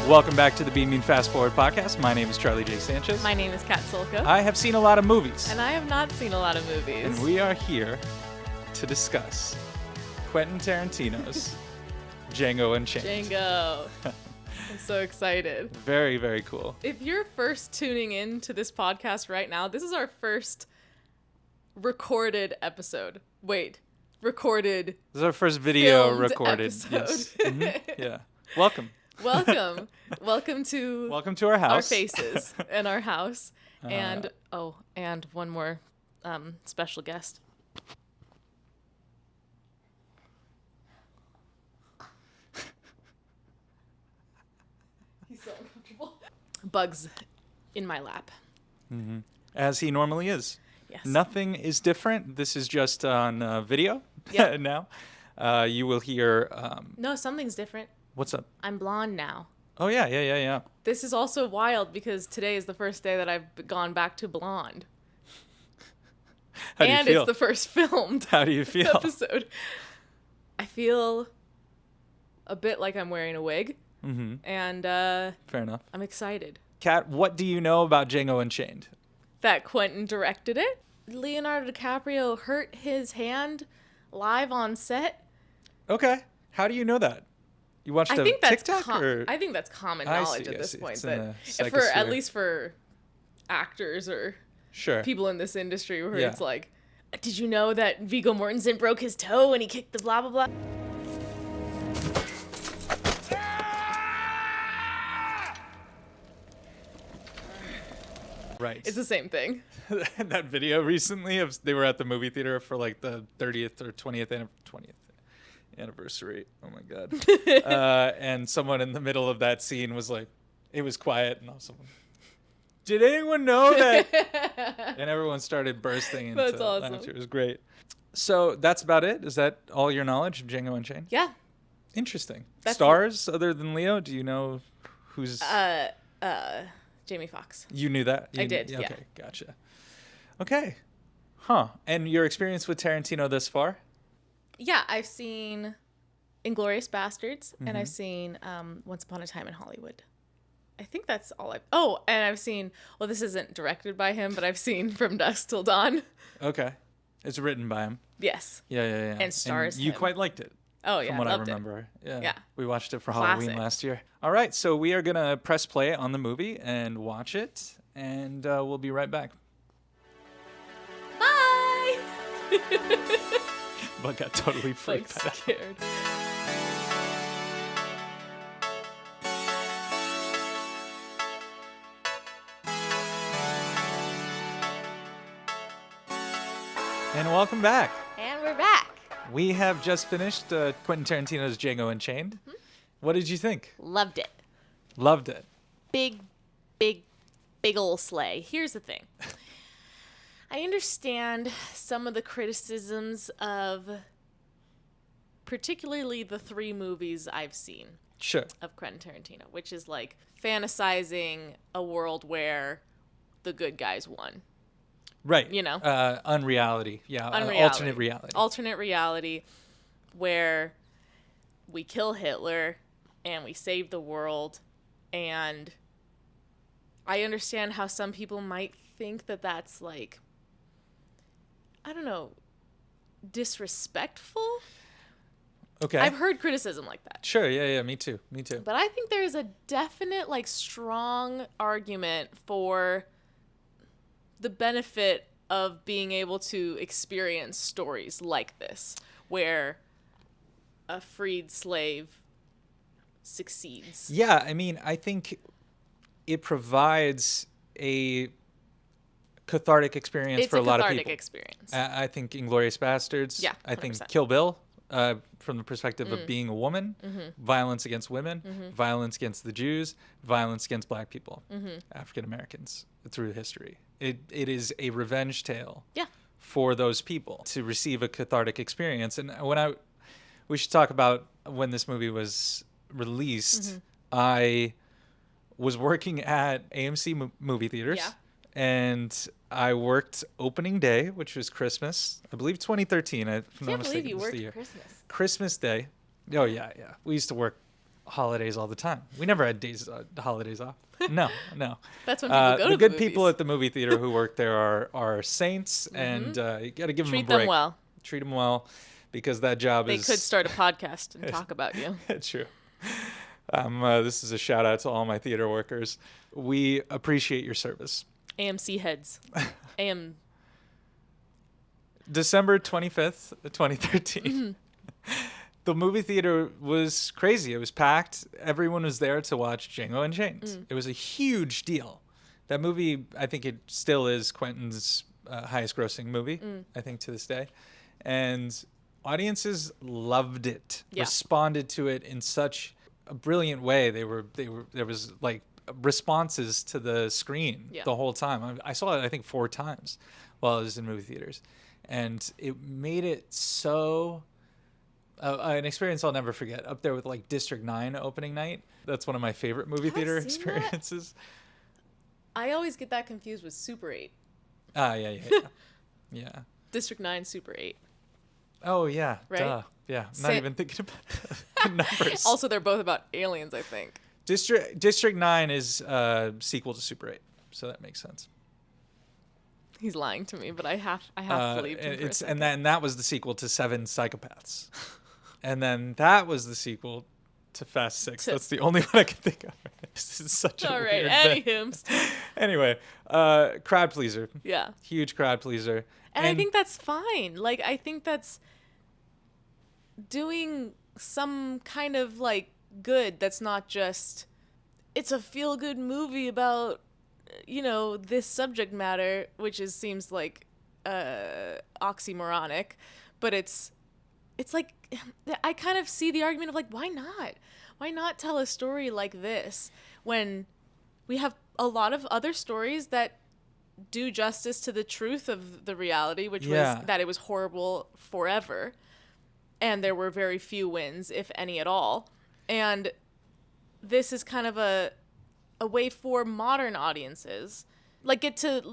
Welcome back to the Beaming Fast Forward podcast. My name is Charlie J. Sanchez. My name is Kat Solko. I have seen a lot of movies. And I have not seen a lot of movies. And we are here to discuss Quentin Tarantino's Django Unchained. Django. I'm so excited. Very, very cool. If you're first tuning in to this podcast right now, this is our first recorded episode. Recorded. This is our first video filmed recorded. Episode. Yes. Mm-hmm. Yeah. Welcome. Welcome to our house. Our faces and our house. And one more special guest. He's so uncomfortable. Bugs in my lap. Mm-hmm. As he normally is. Yes. Nothing is different. This is just on video Yep. now. You will hear... No, something's different. What's up? I'm blonde now. Oh, yeah. This is also wild because today is the first day that I've gone back to blonde. How do you feel? It's the first filmed How do you feel? episode. I feel a bit like I'm wearing a wig. Mm-hmm. And Fair enough. I'm excited. Kat, what do you know about Django Unchained? That Quentin directed it. Leonardo DiCaprio hurt his hand live on set. Okay. How do you know that? You watched a TikTok? I think that's common knowledge at this point. That at least for actors or people in this industry where it's like, did you know that Viggo Mortensen broke his toe and he kicked the blah, blah, blah? Right. It's the same thing. That video recently they were at the movie theater for like the 30th or 20th anniversary. Oh my God. And someone in the middle of that scene was like, it was quiet and someone, did anyone know that? And everyone started bursting into That's awesome. laughter. It was great. So that's about it? Is that all your knowledge of Django Unchained? Yeah. Interesting. Stars other than Leo? Do you know who's... Jamie Foxx. You knew that? I did, yeah. Okay, gotcha. Okay. Huh. And your experience with Tarantino thus far? Yeah, I've seen Inglourious Bastards, and I've seen Once Upon a Time in Hollywood. I think that's all I've... Oh, and I've seen... Well, this isn't directed by him, but I've seen From Dusk Till Dawn. Okay. It's written by him. Yes. Yeah. And stars you him. quite liked it. Oh, yeah, From what I loved remember. it. Yeah. We watched it for Classic. Halloween last year. All right, so we are going to press play on the movie and watch it, and we'll be right back. Bye! But got totally freaked out. Scared. And welcome back. And we're back. We have just finished Quentin Tarantino's Django Unchained. Mm-hmm. What did you think? Loved it. Loved it. Big ol' sleigh. Here's the thing. I understand some of the criticisms of particularly the 3 movies I've seen. Sure. Of Quentin Tarantino, which is like fantasizing a world where the good guys won. Right. You know? Unreality. Yeah. Unreality. Alternate reality. Alternate reality where we kill Hitler and we save the world. And I understand how some people might think that that's like, I don't know, disrespectful. Okay. I've heard criticism like that. Sure. Yeah. Me too. But I think there's a definite, like, strong argument for the benefit of being able to experience stories like this, where a freed slave succeeds. Yeah, I mean, I think it provides a cathartic experience for a lot of people. It's a cathartic experience. I think Inglourious Bastards. Yeah, 100%. I think Kill Bill, from the perspective of being a woman, violence against women, violence against the Jews, violence against black people, African Americans through history. It is a revenge tale for those people to receive a cathartic experience. And we should talk about when this movie was released. I was working at AMC movie theaters. Yeah. And I worked opening day, which was Christmas. I believe 2013. I can't believe you worked Christmas. Christmas Day. Oh, yeah. We used to work holidays all the time. We never had holidays off. No. That's when people go to the good movies. people at the movie theater who work there are saints, and you got to give them a break. Treat them well. Treat them well, because that job They is... could start a podcast and talk about you. True. This is a shout out to all my theater workers. We appreciate your service. AMC heads. AM. December 25th, 2013. The movie theater was crazy. It was packed. Everyone was there to watch Django Unchained. It was a huge deal. That movie, I think it still is Quentin's highest grossing movie, I think, to this day. And audiences loved it, responded to it in such a brilliant way. There was like responses to the screen the whole time. I saw it, I think, 4 times while I was in movie theaters. And it made it so... an experience I'll never forget. Up there with like District 9 opening night. That's one of my favorite movie theater experiences. I always get that confused with Super 8. Yeah. District 9, Super 8. Oh, yeah. Right? Duh. Yeah. Not even thinking about the numbers. Also, they're both about aliens, I think. District 9 is a sequel to Super 8. So that makes sense. He's lying to me, but I have believed him for a second. And that was the sequel to 7 Psychopaths. And then that was the sequel to Fast 6. That's the only one I can think of. This is such a weird thing. Anyway, crowd pleaser. Yeah. Huge crowd pleaser. And I think that's fine. Like, I think that's doing some kind of, like, good that's not just, it's a feel-good movie about, you know, this subject matter, which seems like oxymoronic, but it's like, I kind of see the argument of like, why not tell a story like this when we have a lot of other stories that do justice to the truth of the reality, which was that it was horrible forever, and there were very few wins, if any at all. And this is kind of a way for modern audiences like get to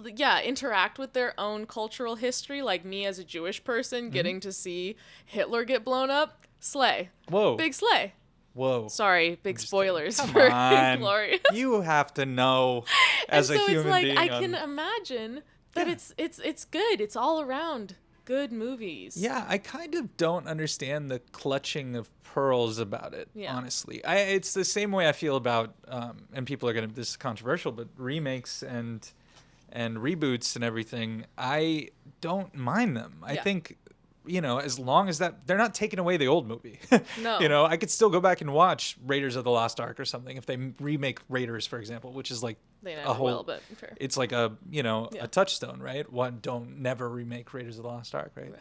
interact with their own cultural history, like me as a Jewish person getting to see Hitler get blown up. Slay. Whoa. Big slay. Whoa. Sorry, big spoilers Come for on. Glorious. You have to know as a human being. I can imagine that it's good. It's all around good movies. Yeah, I kind of don't understand the clutching of pearls about it, honestly. It's the same way I feel about, and people are going to, this is controversial, but remakes and reboots and everything, I don't mind them. I think, as long as that, they're not taking away the old movie. No. I could still go back and watch Raiders of the Lost Ark or something if they remake Raiders, for example, which is like a whole, but fair. It's like a touchstone, right? Don't never remake Raiders of the Lost Ark, right?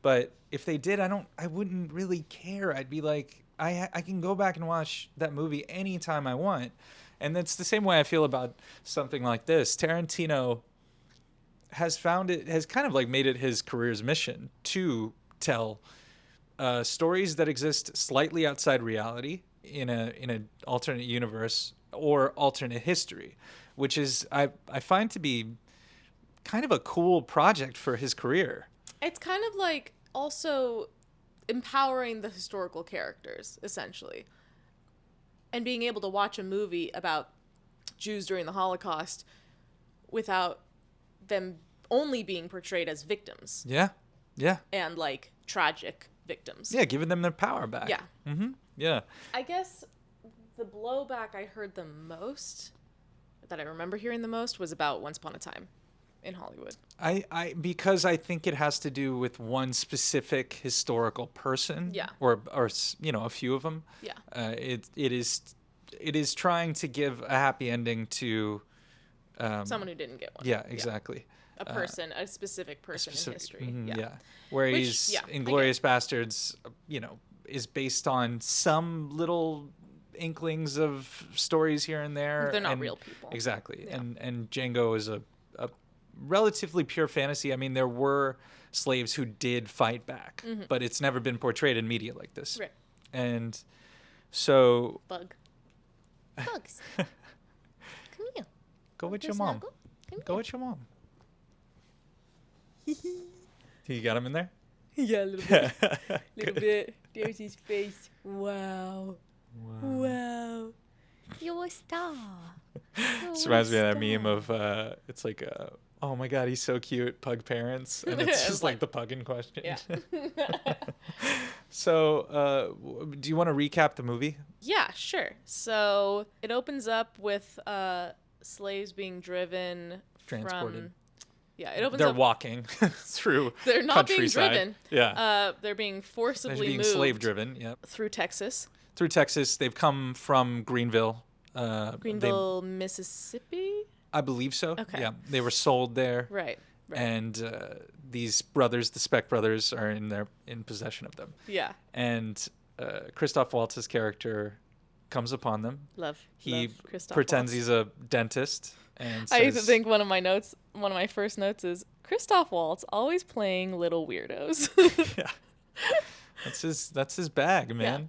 But if they did, I wouldn't really care. I'd be like, I can go back and watch that movie anytime I want. And that's the same way I feel about something like this. Tarantino has kind of like made it his career's mission to tell stories that exist slightly outside reality in an alternate universe or alternate history, which is I find to be kind of a cool project for his career. It's kind of like also empowering the historical characters, essentially. And being able to watch a movie about Jews during the Holocaust without them only being portrayed as victims. Yeah. Yeah. And like tragic victims. Yeah, giving them their power back. Yeah. Mm-hmm. Yeah. I guess the blowback I heard the most, that I remember hearing the most, was about Once Upon a Time in Hollywood. Because I think it has to do with one specific historical person. Yeah. Or a few of them. Yeah. It is trying to give a happy ending to someone who didn't get one. Yeah, exactly. A specific person in history. Yeah. Whereas Inglourious Bastards, is based on some little inklings of stories here and there. They're not real people. Exactly. Yeah. And Django is a relatively pure fantasy. I mean, there were slaves who did fight back, but it's never been portrayed in media like this. Right. And so... Bugs. Come here. Go with your mom. Go with your mom. You got him in there? Yeah, a little bit. Little bit. There's his face. Wow. Wow. You're a star. This reminds me of that meme of it's like oh my god, he's so cute, pug parents, and it's just like the pug in question. Yeah. So do you want to recap the movie? Yeah, sure. So it opens up with slaves being driven Transported. It opens They're up. walking through. They're not being countryside. driven. Yeah. They're being They're forcibly being moved slave driven. Yep. through Texas. Through Texas, they've come from Greenville. Greenville, Mississippi? I believe so. Okay. Yeah, they were sold there. Right. And these brothers, the Speck brothers, are in possession of them. Yeah. And Christoph Waltz's character comes upon them. Love Christoph pretends Waltz. he's a dentist and I says, think one of my first notes is Christoph Waltz always playing little weirdos. yeah, that's his bag, man.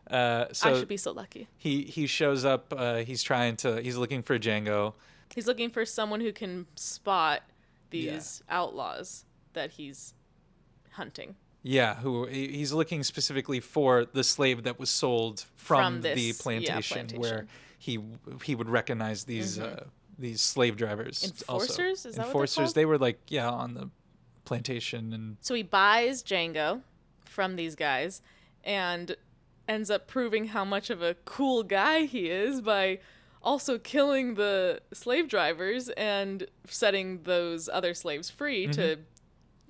So I should be so lucky. He shows up. He's looking for Django. He's looking for someone who can spot these outlaws that he's hunting. Yeah, he's looking specifically for the slave that was sold from the plantation, where he would recognize these slave drivers. Enforcers? Also. Is that Enforcers? what they're called? They were like on the plantation, and so he buys Django from these guys and ends up proving how much of a cool guy he is by also killing the slave drivers and setting those other slaves free to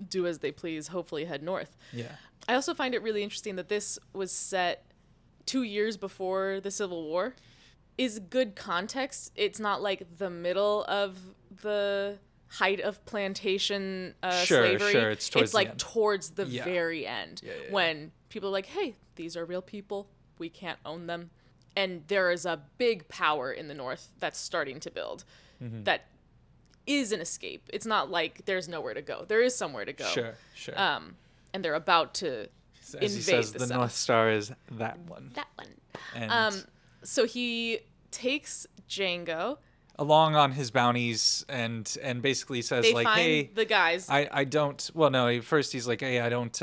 do as they please, hopefully head north. Yeah. I also find it really interesting that this was set 2 years before the Civil War. Is good context. It's not like the middle of the height of plantation slavery. Sure. It's towards like the end. Towards the very end Yeah. when people are like, hey, these are real people. We can't own them. And there is a big power in the North that's starting to build that is an escape. It's not like there's nowhere to go. There is somewhere to go. Sure. And they're about to As invade he says, the the South. North Star is that one. That one. And So he takes Django. along on his bounties and basically says They like, find hey, the guys. I don't. Well, no. First he's like, hey, I don't.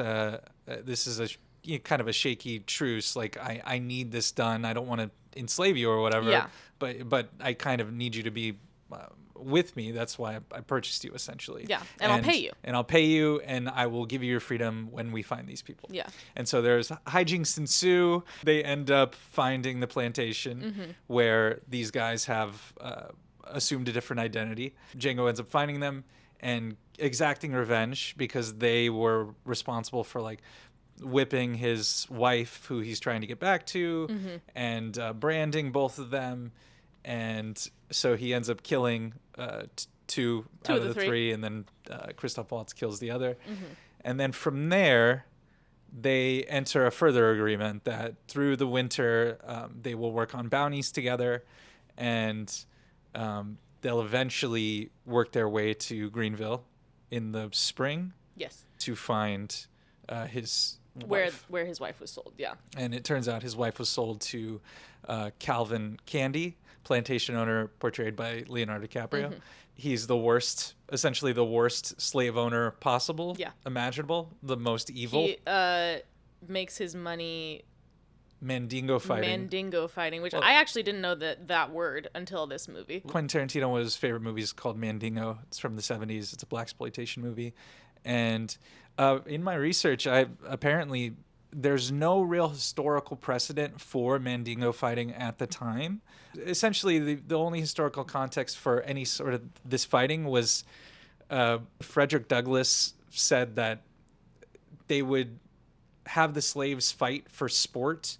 This is kind of a shaky truce. Like I need this done. I don't want to enslave you or whatever. Yeah. But I kind of need you to be with me. That's why I purchased you essentially. Yeah, and I'll pay you. And I'll pay you, and I will give you your freedom when we find these people. Yeah. And so there's hijinks ensue. They end up finding the plantation where these guys have assumed a different identity. Django ends up finding them and exacting revenge because they were responsible for like whipping his wife, who he's trying to get back to, and branding both of them. And so he ends up killing two out of the three, and then Christoph Waltz kills the other. And then from there, they enter a further agreement that through the winter, they will work on bounties together, and they'll eventually work their way to Greenville in the spring. Yes. To find his wife. Where his wife was sold. Yeah. And it turns out his wife was sold to Calvin Candy, plantation owner portrayed by Leonardo DiCaprio. He's essentially the worst slave owner possible, imaginable, the most evil. He makes his money Mandingo fighting. Which I actually didn't know that word until this movie. Quentin Tarantino, one of his favorite movies, called Mandingo. It's from the 70s. It's a blaxploitation movie. And in my research, apparently there's no real historical precedent for Mandingo fighting at the time. Essentially, the only historical context for any sort of this fighting was Frederick Douglass said that they would have the slaves fight for sport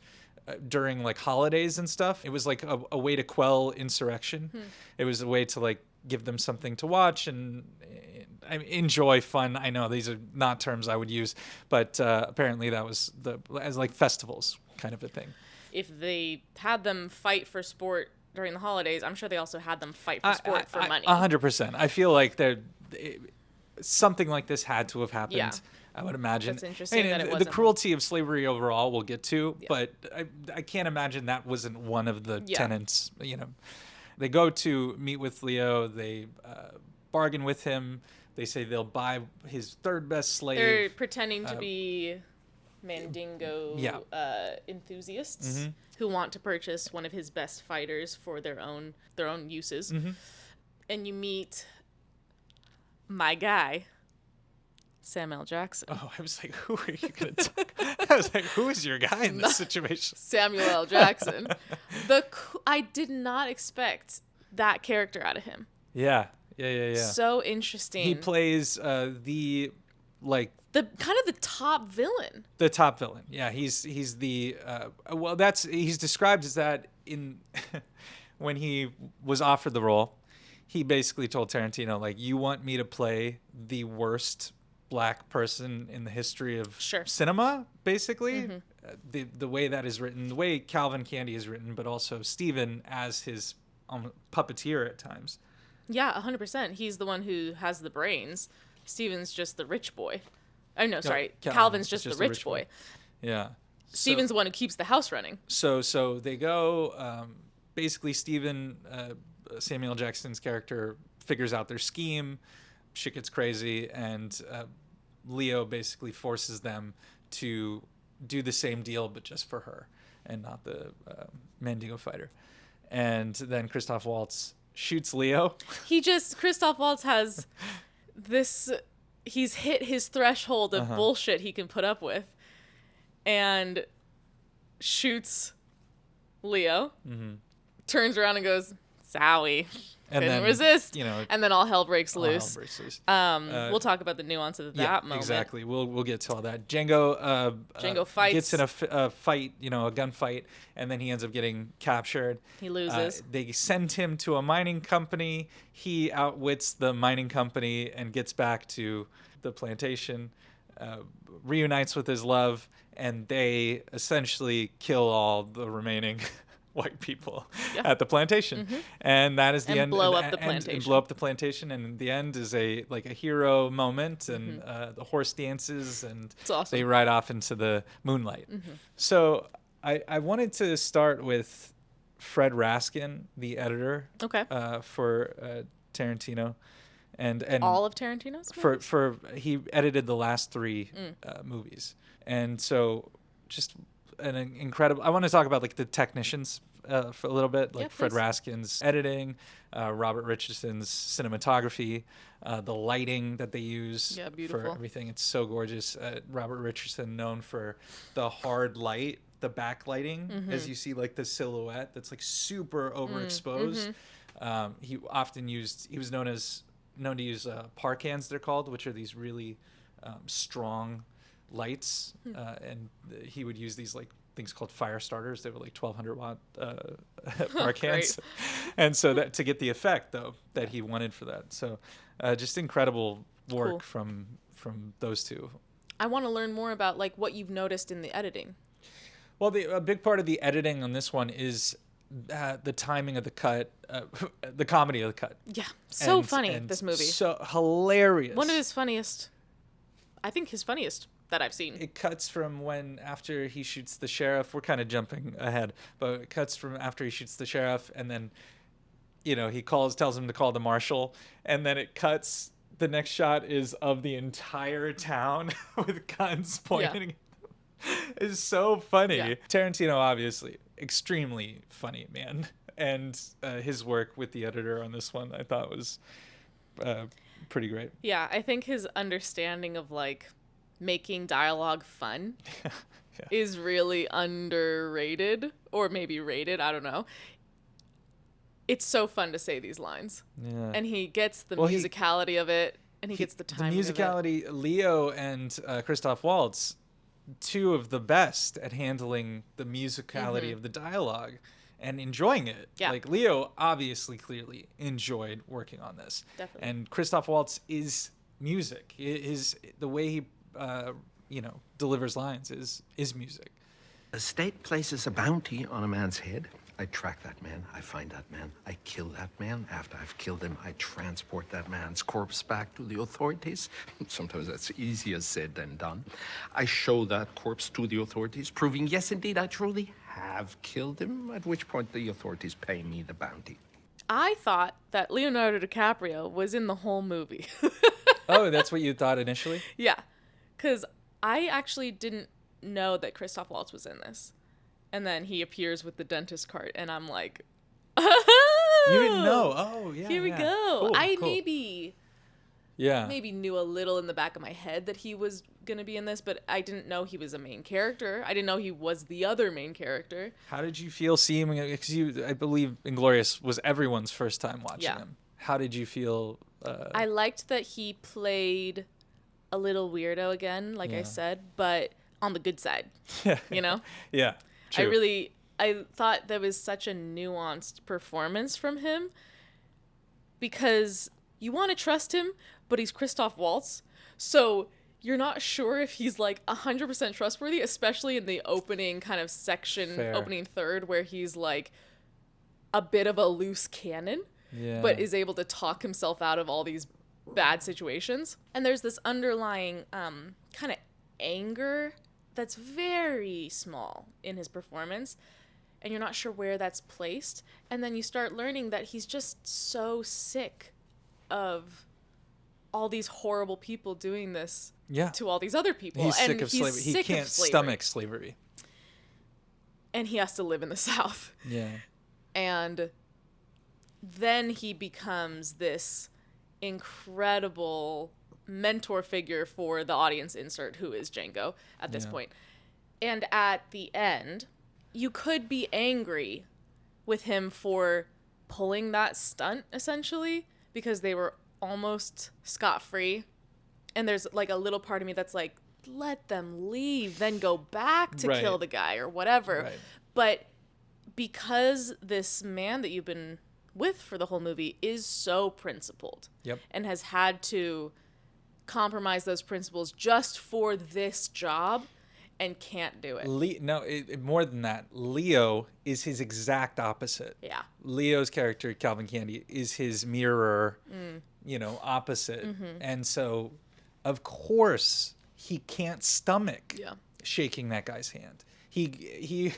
during like holidays and stuff. It was like a way to quell insurrection. It was a way to like give them something to watch and enjoy fun. I know these are not terms I would use, but apparently that was as like festivals kind of a thing. If they had them fight for sport during the holidays, I'm sure they also had them fight for sport for money. 100%. I feel like something like this had to have happened. Yeah. I would imagine. That's interesting that it the wasn't. cruelty of slavery overall we'll get to, but I can't imagine that wasn't one of the tenets. You know, they go to meet with Leo. They bargain with him. They say they'll buy his third best slave. They're pretending to be Mandingo enthusiasts who want to purchase one of his best fighters for their own uses. And you meet my guy, Samuel Jackson. Oh, I was like, who are you going to talk? I was like, who is your guy in this situation? Samuel L. Jackson. I did not expect that character out of him. Yeah. So interesting. He plays the kind of the top villain. The top villain. Yeah, he's the he's described as that in when he was offered the role. He basically told Tarantino, like, you want me to play the worst black person in the history of cinema, basically. The way that is written, the way Calvin Candy is written, but also Steven as his puppeteer at times. Yeah, 100%. He's the one who has the brains. Steven's just the rich boy. Oh, no, sorry. Calvin's just the rich boy. Yeah. Steven's the one who keeps the house running. So they go, basically Steven, Samuel Jackson's character, figures out their scheme. Shit gets crazy, and Leo basically forces them to do the same deal, but just for her and not the Mandingo fighter. And then Christoph Waltz shoots Leo. Christoph Waltz has this, he's hit his threshold of bullshit he can put up with, and shoots Leo, turns around and goes, Zowie. And couldn't resist. And then all hell breaks loose. We'll talk about the nuance of that moment. Exactly. We'll get to all that. Django fights. Gets in a fight, a gunfight, and then he ends up getting captured. He loses. They send him to a mining company. He outwits the mining company and gets back to the plantation, reunites with his love, and they essentially kill all the remaining white people at the plantation. And that is the end. And blow up the plantation. And in the end is a hero moment, and the horse dances, and it's awesome. They ride off into the moonlight. So I wanted to start with Fred Raskin, the editor for Tarantino. And all of Tarantino's movies? For he edited the last 3 movies. And so just an incredible. I want to talk about the technicians for a little bit, Fred Raskin's editing, Robert Richardson's cinematography, the lighting that they use for everything. It's so gorgeous. Robert Richardson, known for the hard light, the backlighting, as you see the silhouette that's super overexposed. He was known to use parkans, they're called, which are these really strong lights, and he would use these things called fire starters. They were 1,200 watt parkans, and so that to get the effect though that he wanted for that. So just incredible work from those two. I want to learn more about what you've noticed in the editing. Well, a big part of the editing on this one is the timing of the cut, the comedy of the cut. Yeah, so funny, this movie. So hilarious. One of his funniest, I think his funniest that I've seen. It cuts from after he shoots the sheriff. We're kind of jumping ahead, but it cuts from after he shoots the sheriff, and then, he tells him to call the marshal, and then it cuts. The next shot is of the entire town with guns pointing. Yeah. It's so funny. Yeah. Tarantino, obviously, extremely funny, man. And his work with the editor on this one, I thought was pretty great. Yeah, I think his understanding of making dialogue fun is really underrated, or maybe rated. I don't know. It's so fun to say these lines. Yeah. And he gets the musicality of it, and he gets the timing of it. The musicality, Leo and Christoph Waltz, 2 of the best at handling the musicality of the dialogue and enjoying it. Yeah. Leo obviously clearly enjoyed working on this. Definitely. And Christoph Waltz is music. The way he delivers lines is music. The state places a bounty on a man's head. I track that man. I find that man. I kill that man. After I've killed him, I transport that man's corpse back to the authorities. Sometimes that's easier said than done. I show that corpse to the authorities, proving, yes, indeed, I truly have killed him, at which point the authorities pay me the bounty. I thought that Leonardo DiCaprio was in the whole movie. Oh, that's what you thought initially? Yeah, because I actually didn't know that Christoph Waltz was in this. And then he appears with the dentist cart, and I'm like, You didn't know? Oh, yeah. Here we go. Cool, I cool. maybe knew a little in the back of my head that he was going to be in this, but I didn't know he was a main character. I didn't know he was the other main character. How did you feel seeing him? Because I believe Inglourious was everyone's first time watching him. How did you feel? I liked that he played a little weirdo again, like I said, but on the good side, you know? Yeah, true. I thought that was such a nuanced performance from him because you want to trust him, but he's Christoph Waltz. So you're not sure if he's like 100% trustworthy, especially in the opening kind of section, opening third, where he's like a bit of a loose cannon, but is able to talk himself out of all these bad situations. And there's this underlying kind of anger that's very small in his performance, and you're not sure where that's placed. And then you start learning that he's just so sick of all these horrible people doing this to all these other people. He's sick of slavery. He can't stomach slavery. And he has to live in the South. Yeah. And then he becomes this incredible mentor figure for the audience insert, who is Django at this point. And at the end, you could be angry with him for pulling that stunt, essentially, because they were almost scot-free. And there's like a little part of me that's like, let them leave, then go back to kill the guy or whatever. Right. But because this man that you've been with for the whole movie is so principled and has had to compromise those principles just for this job and can't do it. More than that, Leo is his exact opposite. Yeah. Leo's character, Calvin Candy, is his mirror, opposite. Mm-hmm. And so, of course, he can't stomach shaking that guy's hand. He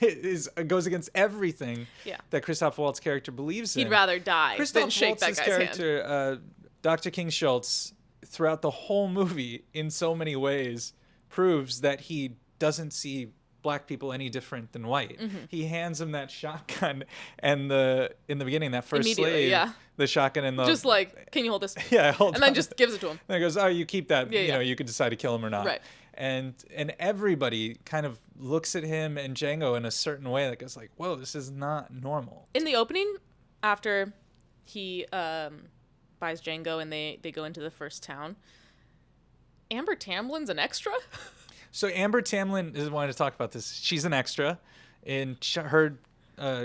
goes against everything that Christoph Waltz's character believes in. He'd rather die than shake that guy's character, hand. Dr. King Schultz, throughout the whole movie, in so many ways, proves that he doesn't see black people any different than white. Mm-hmm. He hands him that shotgun, and in the beginning, that first slave, the shotgun and the just like, can you hold this? Yeah, hold and then just gives it to him. And he goes, oh, you keep that. You could decide to kill him or not. Right. And everybody kind of looks at him and Django in a certain way that goes like, whoa, this is not normal. In the opening, after he buys Django and they go into the first town, Amber Tamlin's an extra. So Amber Tamlin is wanting to talk about this. She's an extra, and her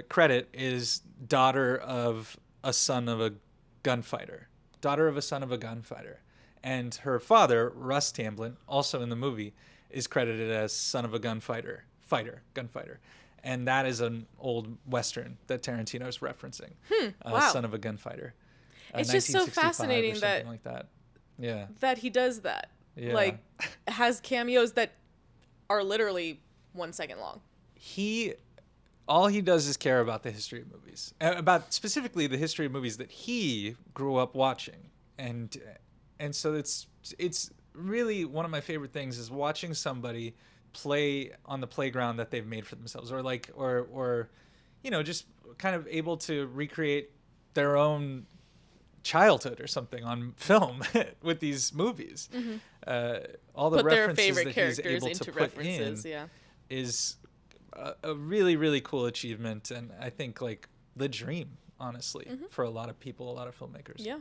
credit is daughter of a son of a gunfighter. And her father, Russ Tamblyn, also in the movie, is credited as son of a gunfighter. And that is an old Western that Tarantino's referencing. Wow. Son of a gunfighter. It's just so fascinating that, like that. Yeah. that he does that. Yeah. Like, has cameos that are literally 1 second long. All he does is care about the history of movies. About specifically the history of movies that he grew up watching. And so it's really one of my favorite things is watching somebody play on the playground that they've made for themselves, or just kind of able to recreate their own childhood or something on film with these movies. Mm-hmm. All the put references their favorite that he's able to put in is a really, really cool achievement, and I think like the dream, honestly, for a lot of people, a lot of filmmakers. Yeah.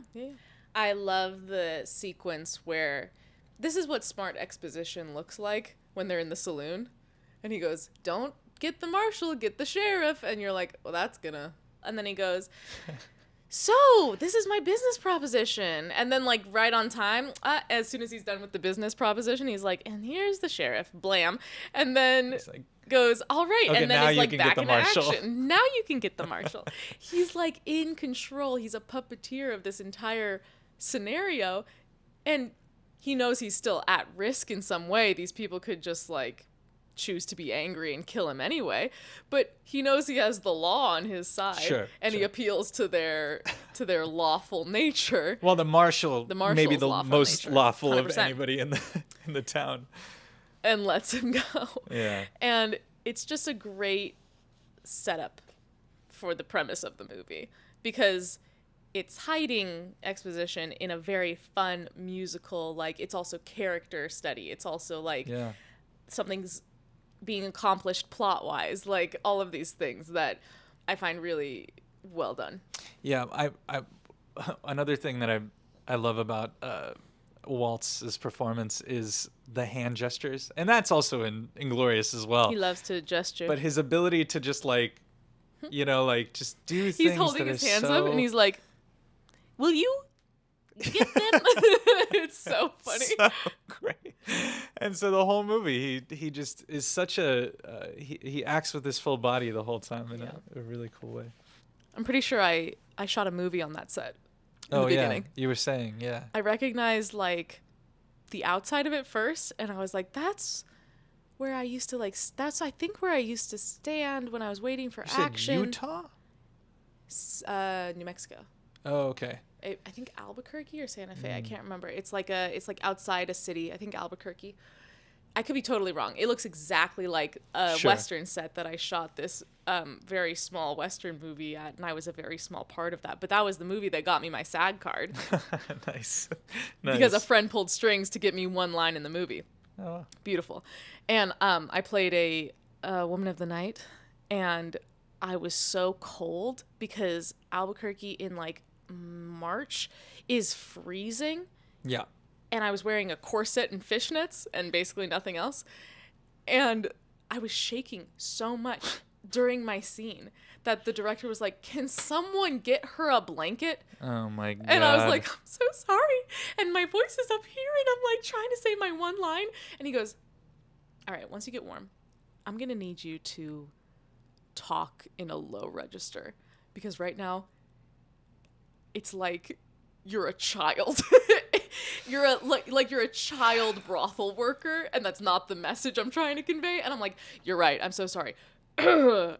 I love the sequence where this is what smart exposition looks like when they're in the saloon, and he goes, "Don't get the marshal, get the sheriff," and you're like, "Well, that's gonna," and then he goes, "So, this is my business proposition." And then, like, right on time, as soon as he's done with the business proposition, he's like, "And here's the sheriff." Blam. And then goes, "All right." Okay, and then he's like, back in marshal. action. Now you can get the marshal. He's like in control. He's a puppeteer of this entire scenario. And he knows he's still at risk in some way. These people could just, like, choose to be angry and kill him anyway, but he knows he has the law on his side, he appeals to their lawful nature. Well, the marshal may be the most lawful 100%. Of anybody in the town. and lets him go. Yeah. And it's just a great setup for the premise of the movie, because it's hiding exposition in a very fun musical, like, it's also character study. It's also like something's being accomplished plot wise, like all of these things that I find really well done. Yeah. I another thing that I love about Waltz's performance is the hand gestures, and that's also in Inglourious as well. He loves to gesture, but his ability to just like, like just do things. He's holding his hands up and he's like, "Will you get them?" It's so funny. So great. And so the whole movie, he just is such a he acts with his full body the whole time in a really cool way. I'm pretty sure I shot a movie on that set. In the beginning. You were saying, yeah. I recognized like the outside of it first, and I was like, that's where I used to that's I think where I used to stand when I was waiting for action. Utah? New Mexico. Oh, okay. I think Albuquerque or Santa Fe. I can't remember. It's like outside a city. I think Albuquerque. I could be totally wrong. It looks exactly like a Western set that I shot this very small Western movie at, and I was a very small part of that. But that was the movie that got me my SAG card. Nice. Because a friend pulled strings to get me one line in the movie. Oh. Beautiful. And I played a woman of the night, and I was so cold because Albuquerque in like March is freezing. Yeah. And I was wearing a corset and fishnets and basically nothing else. And I was shaking so much during my scene that the director was like, "Can someone get her a blanket?" Oh my God. And I was like, "I'm so sorry." And my voice is up here and I'm like trying to say my one line. And he goes, "All right, once you get warm, I'm going to need you to talk in a low register, because right now it's like you're a child." You're a child brothel worker, and that's not the message I'm trying to convey. And I'm like, "You're right. I'm so sorry." Welcome,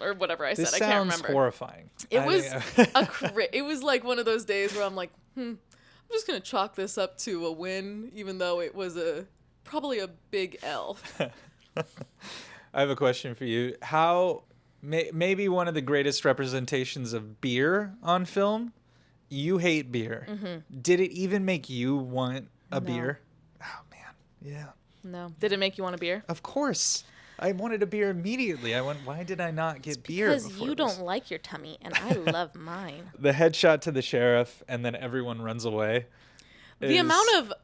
or whatever I said. I can't remember. This sounds horrifying. It was it was like one of those days where I'm like, I'm just gonna chalk this up to a win, even though it was probably a big L. I have a question for you. How maybe one of the greatest representations of beer on film? You hate beer. Mm-hmm. Did it even make you want a beer? Oh, man. Yeah. No. Did it make you want a beer? Of course. I wanted a beer immediately. why did I not get beer before Because you don't like your tummy, and I love mine. The headshot to the sheriff, and then everyone runs away. The amount of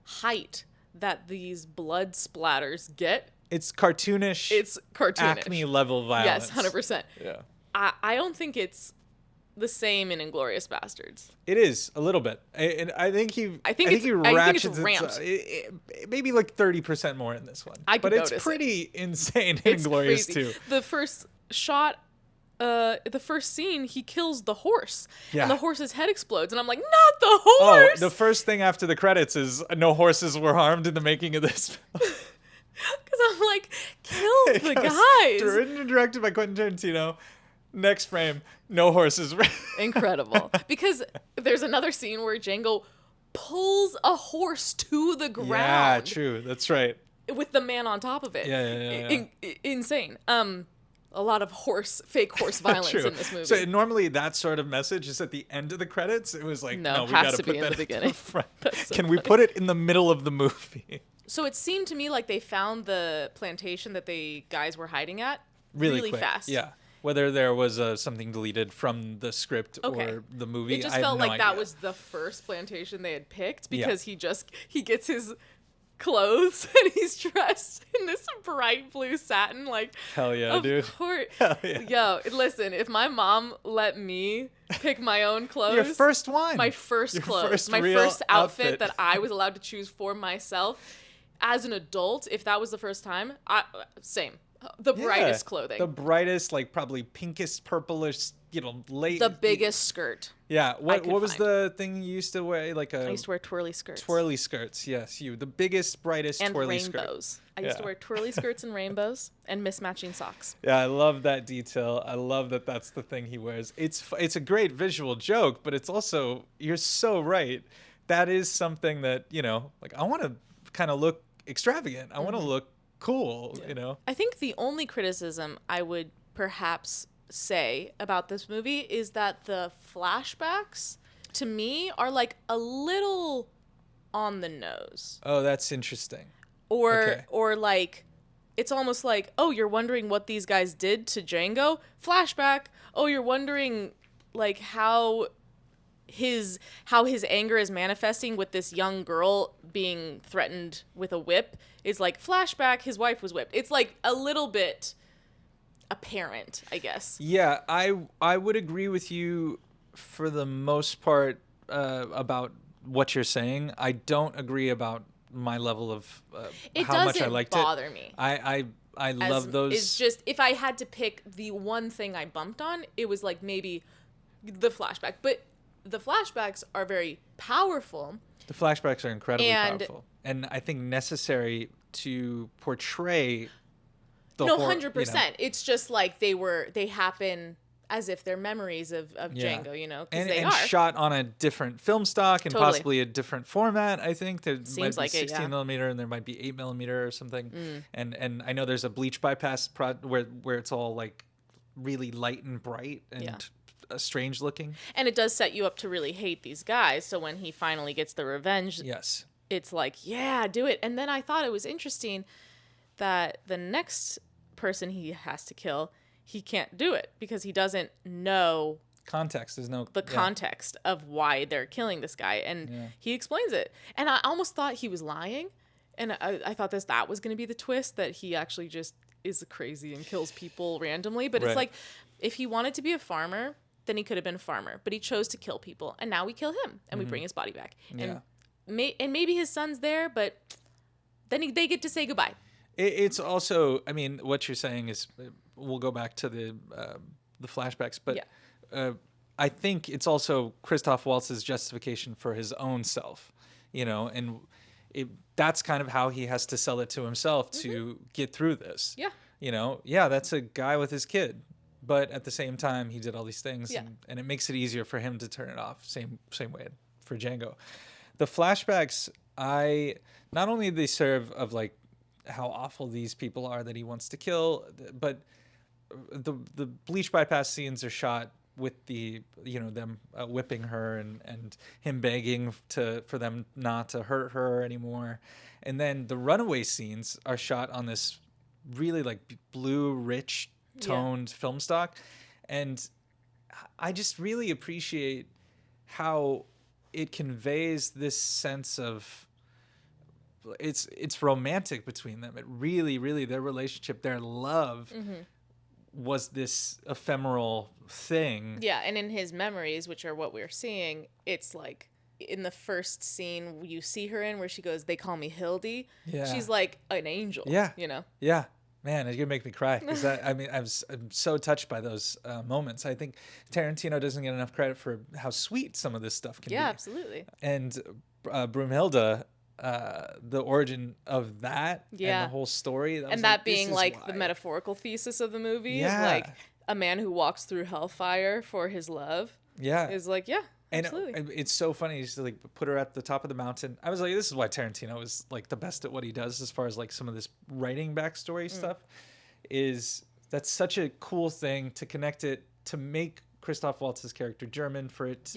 height that these blood splatters get. It's cartoonish. It's cartoonish. Acme level violence. Yes, 100%. Yeah. I don't think it's the same in Inglourious Bastards. It is a little bit, and I think he it's ramped. Maybe like 30% more in this one. But it's pretty insane in Inglourious too. The first shot, the first scene, he kills the horse, and the horse's head explodes, and I'm like, not the horse. Oh, the first thing after the credits is no horses were harmed in the making of this film. Because I'm like, kill the guys. Written and directed by Quentin Tarantino. Next frame, no horses. Incredible. Because there's another scene where Django pulls a horse to the ground. Yeah, true. That's right. With the man on top of it. Yeah. Insane. A lot of fake horse violence in this movie. So normally that sort of message is at the end of the credits. It was like, no, we has got to put be that in the beginning. front. So Can we put it in the middle of the movie? So it seemed to me like they found the plantation that the guys were hiding at really quick. fast. Yeah. Whether there was something deleted from the script or the movie, it just felt like that was the first plantation they had picked, because he gets his clothes and he's dressed in this bright blue satin, like, hell yeah, dude. Hell yeah. Yo, listen, if my mom let me pick my own clothes, your first one, my first clothes, my real first outfit that I was allowed to choose for myself as an adult, if that was the first time, same. The brightest clothing. The brightest, like probably pinkest, purplish, late. The biggest skirt. Yeah. What was the thing you used to wear? I used to wear twirly skirts. Twirly skirts, yes. The biggest, brightest and twirly rainbows. skirt. I used to wear twirly skirts and rainbows and mismatching socks. Yeah, I love that detail. I love that that's the thing he wears. It's a great visual joke, but it's also, you're so right. that is something that, like, I want to kind of look extravagant. I want to look cool, I think the only criticism I would perhaps say about this movie is that the flashbacks to me are like a little on the nose. Oh, that's interesting. Or like it's almost like, oh, you're wondering what these guys did to Django? Flashback. Oh, you're wondering like how his anger is manifesting with this young girl being threatened with a whip is like flashback. His wife was whipped. It's like a little bit apparent, I guess. Yeah, I would agree with you for the most part about what you're saying. I don't agree about my level of how much I liked it. It doesn't bother me. I love those. It's just, if I had to pick the one thing I bumped on, it was like maybe the flashback. But the flashbacks are very powerful. The flashbacks are incredibly powerful. And I think necessary to portray the 100%. It's just like they happen as if they're memories of Django, because they and are. Shot on a different film stock and Totally. possibly a different format. I think there Seems might like be it, 16 millimeter and there might be 8 millimeter or something. And I know there's a bleach bypass where it's all like really light and bright and strange looking. And it does set you up to really hate these guys. So when he finally gets the revenge, Yes. it's like, yeah, do it. And then I thought it was interesting that the next person he has to kill, he can't do it because he doesn't know Context. There's no context of why they're killing this guy. And he explains it. And I almost thought he was lying. And I thought that was going to be the twist, that he actually just is crazy and kills people randomly. But it's like, if he wanted to be a farmer, then he could have been a farmer. But he chose to kill people. And now we kill him and we bring his body back. Yeah. And maybe his son's there, but then they get to say goodbye. It's also, I mean, what you're saying is, we'll go back to the flashbacks, but I think it's also Christoph Waltz's justification for his own self, and that's kind of how he has to sell it to himself to get through this. Yeah. That's a guy with his kid, but at the same time, he did all these things, and it makes it easier for him to turn it off. Same way for Django. The flashbacks, not only they serve of like how awful these people are that he wants to kill, but the bleach bypass scenes are shot with the them whipping her and him begging for them not to hurt her anymore, and then the runaway scenes are shot on this really like blue rich toned film stock, and I just really appreciate how it conveys this sense of it's romantic between them. It really their relationship, their love was this ephemeral thing. Yeah, and in his memories, which are what we're seeing, it's like in the first scene you see her in where she goes, "They call me Hildy." Yeah. She's like an angel. Yeah. Yeah. Man, it's gonna make me cry because I'm so touched by those moments. I think Tarantino doesn't get enough credit for how sweet some of this stuff can be. Yeah, absolutely. And Broomhilda, the origin of that and the whole story, and that being like the metaphorical thesis of the movie is like a man who walks through hellfire for his love. Is like, absolutely. And it's so funny just to like put her at the top of the mountain. I was like, this is why Tarantino is like the best at what he does as far as like some of this writing backstory stuff. Is that's such a cool thing to connect it, to make Christoph Waltz's character German, for it,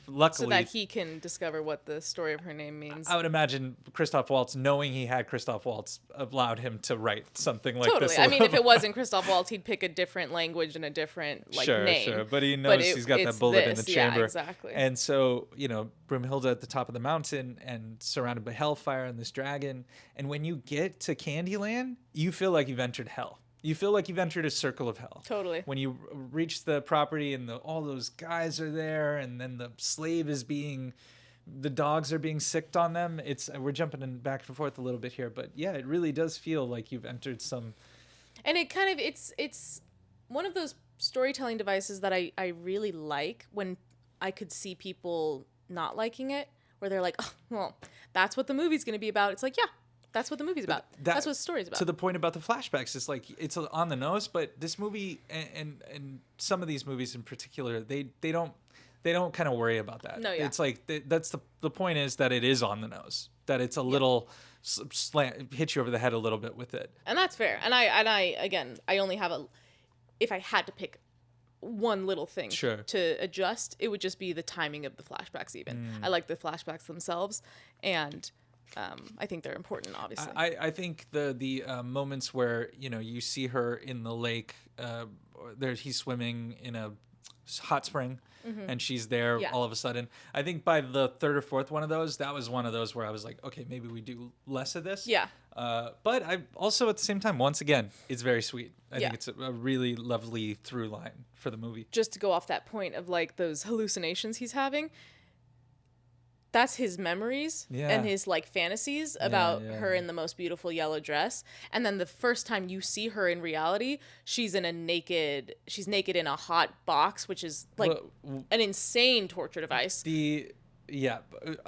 luckily, so that he can discover what the story of her name means. I would imagine Christoph Waltz, knowing he had Christoph Waltz, allowed him to write something like this. Totally. I mean, if it wasn't Christoph Waltz, he'd pick a different language and a different name. Sure. But he knows he's got that bullet in the chamber. Yeah, exactly. And so, Broomhilda at the top of the mountain and surrounded by hellfire and this dragon. And when you get to Candyland, you feel like you've entered hell. You feel like you've entered a circle of hell. Totally. When you reach the property and all those guys are there, and then the the dogs are being sicked on them. We're jumping back and forth a little bit here, but yeah, it really does feel like you've entered some. And it kind of it's one of those storytelling devices that I really like, when I could see people not liking it, where they're like, oh, well, that's what the movie's going to be about. It's like, yeah. That's what the movie's about. That's what the story's about. To the point about the flashbacks, it's like it's on the nose, but this movie and some of these movies in particular, they don't they don't kind of worry about that. No, yeah. It's like that's the point is that it is on the nose, that it's a little hit you over the head a little bit with it. And that's fair. And I again, I only have if I had to pick one little thing to adjust, it would just be the timing of the flashbacks even. I like the flashbacks themselves, and I think they're important, obviously. I think the moments where, you see her in the lake, he's swimming in a hot spring, and she's there all of a sudden. I think by the third or fourth one of those, that was one of those where I was like, okay, maybe we do less of this. Yeah. But I also, at the same time, once again, it's very sweet. I think it's a really lovely through line for the movie. Just to go off that point of like those hallucinations he's having, that's his memories and his like fantasies about her in the most beautiful yellow dress. And then the first time you see her in reality, she's naked in a hot box, which is like an insane torture device.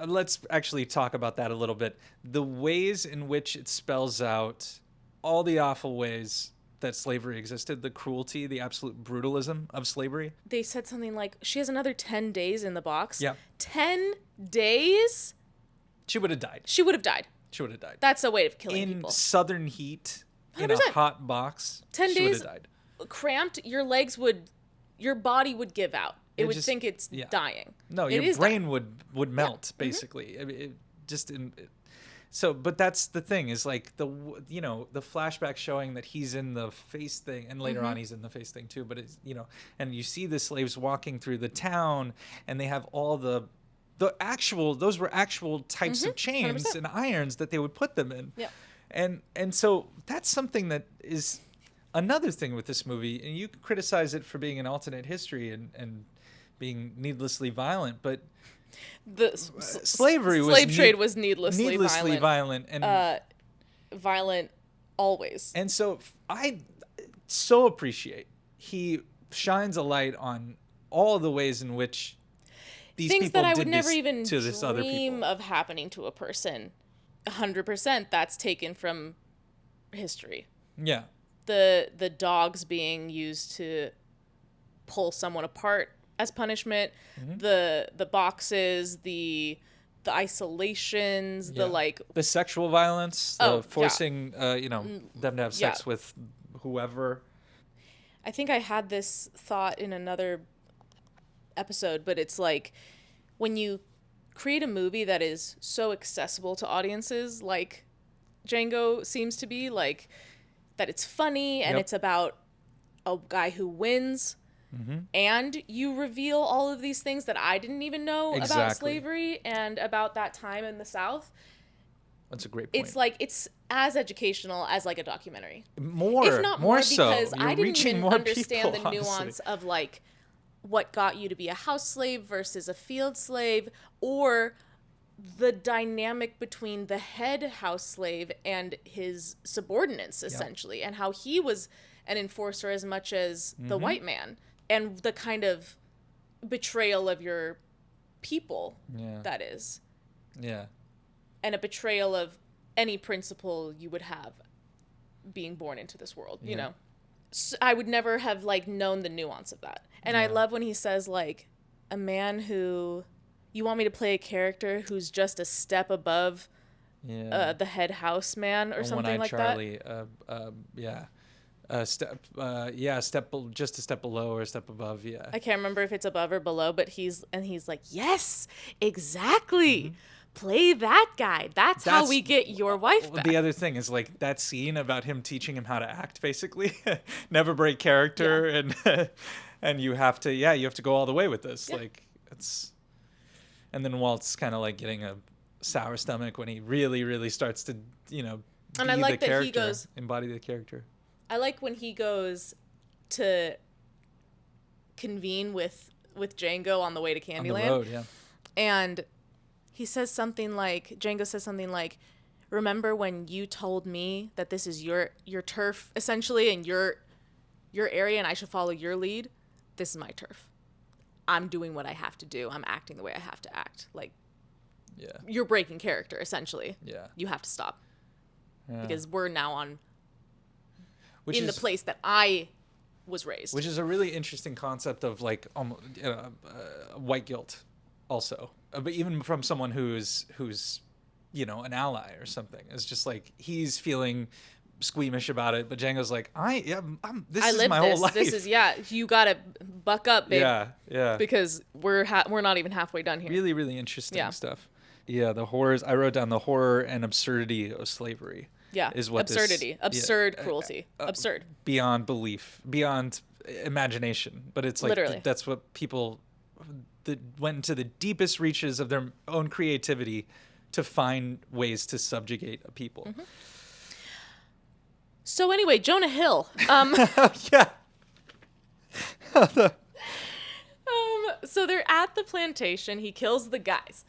Let's actually talk about that a little bit. The ways in which it spells out all the awful ways that slavery existed, the cruelty, the absolute brutalism of slavery. They said something like, she has another 10 days in the box. Yeah. 10 days? She would have died. She would have died. That's a way of killing people. In southern heat, 100%. In a hot box, 10 she days would have died. Cramped, your body would give out. It would think it's dying. No, your brain would melt, basically. I mean, but that's the thing, is like the flashback showing that he's in the face thing, and later on he's in the face thing too, but it's, and you see the slaves walking through the town, and they have all those were actual types of chains 100%. and irons that they would put them in. Yeah. And so that's something that is another thing with this movie, and you can criticize it for being an alternate history and being needlessly violent, but the slave trade was needlessly violent and violent always. And so I so appreciate he shines a light on all the ways in which these things people that I did would never this even to this other dream people. Of happening to a person. 100% that's taken from history. Yeah. The dogs being used to pull someone apart as punishment, the boxes, the isolations, the sexual violence, forcing them to have sex with whoever. I think I had this thought in another episode, but it's like when you create a movie that is so accessible to audiences, like Django seems to be, like that it's funny and it's about a guy who wins. And you reveal all of these things that I didn't even know about slavery and about that time in the South. That's a great point. It's like it's as educational as like a documentary. If not more so. Because I didn't even understand people, the nuance of like what got you to be a house slave versus a field slave, or the dynamic between the head house slave and his subordinates, essentially, and how he was an enforcer as much as the white man. And the kind of betrayal of your people that is. Yeah. And a betrayal of any principle you would have being born into this world, you know? So I would never have, like, known the nuance of that. And I love when he says, like, a man who... You want me to play a character who's just a step above the head house man or something like Charlie, that? Just a step below or a step above. Yeah. I can't remember if it's above or below, but he's like, yes, exactly. Play that guy. That's how we get your wife back. The other thing is like that scene about him teaching him how to act, basically. Never break character, and you have to go all the way with this. Yeah. Like it's, and then Walt's kind of like getting a sour stomach when he really, really starts to, and I like that he goes embody the character. I like when he goes to convene with Django on the way to Candyland. On the road, yeah. And he says something like, Django says something like, remember when you told me that this is your turf, essentially, and your area, and I should follow your lead? This is my turf. I'm doing what I have to do. I'm acting the way I have to act. Like, you're breaking character, essentially. Yeah. You have to stop. Yeah. Because we're now the place that I was raised. Which is a really interesting concept of like white guilt, also, but even from someone who's an ally or something. It's just like he's feeling squeamish about it, but Django's like, this is my whole life. This is you gotta buck up, babe. Yeah. Because we're not even halfway done here. Really, really interesting stuff. Yeah, the horrors. I wrote down the horror and absurdity of slavery. Yeah, is what absurdity, absurd cruelty, absurd, beyond belief, beyond imagination. But it's like literally that's what people that went into the deepest reaches of their own creativity to find ways to subjugate a people. Mm-hmm. So anyway, Jonah Hill. Yeah. So they're at the plantation. He kills the guys.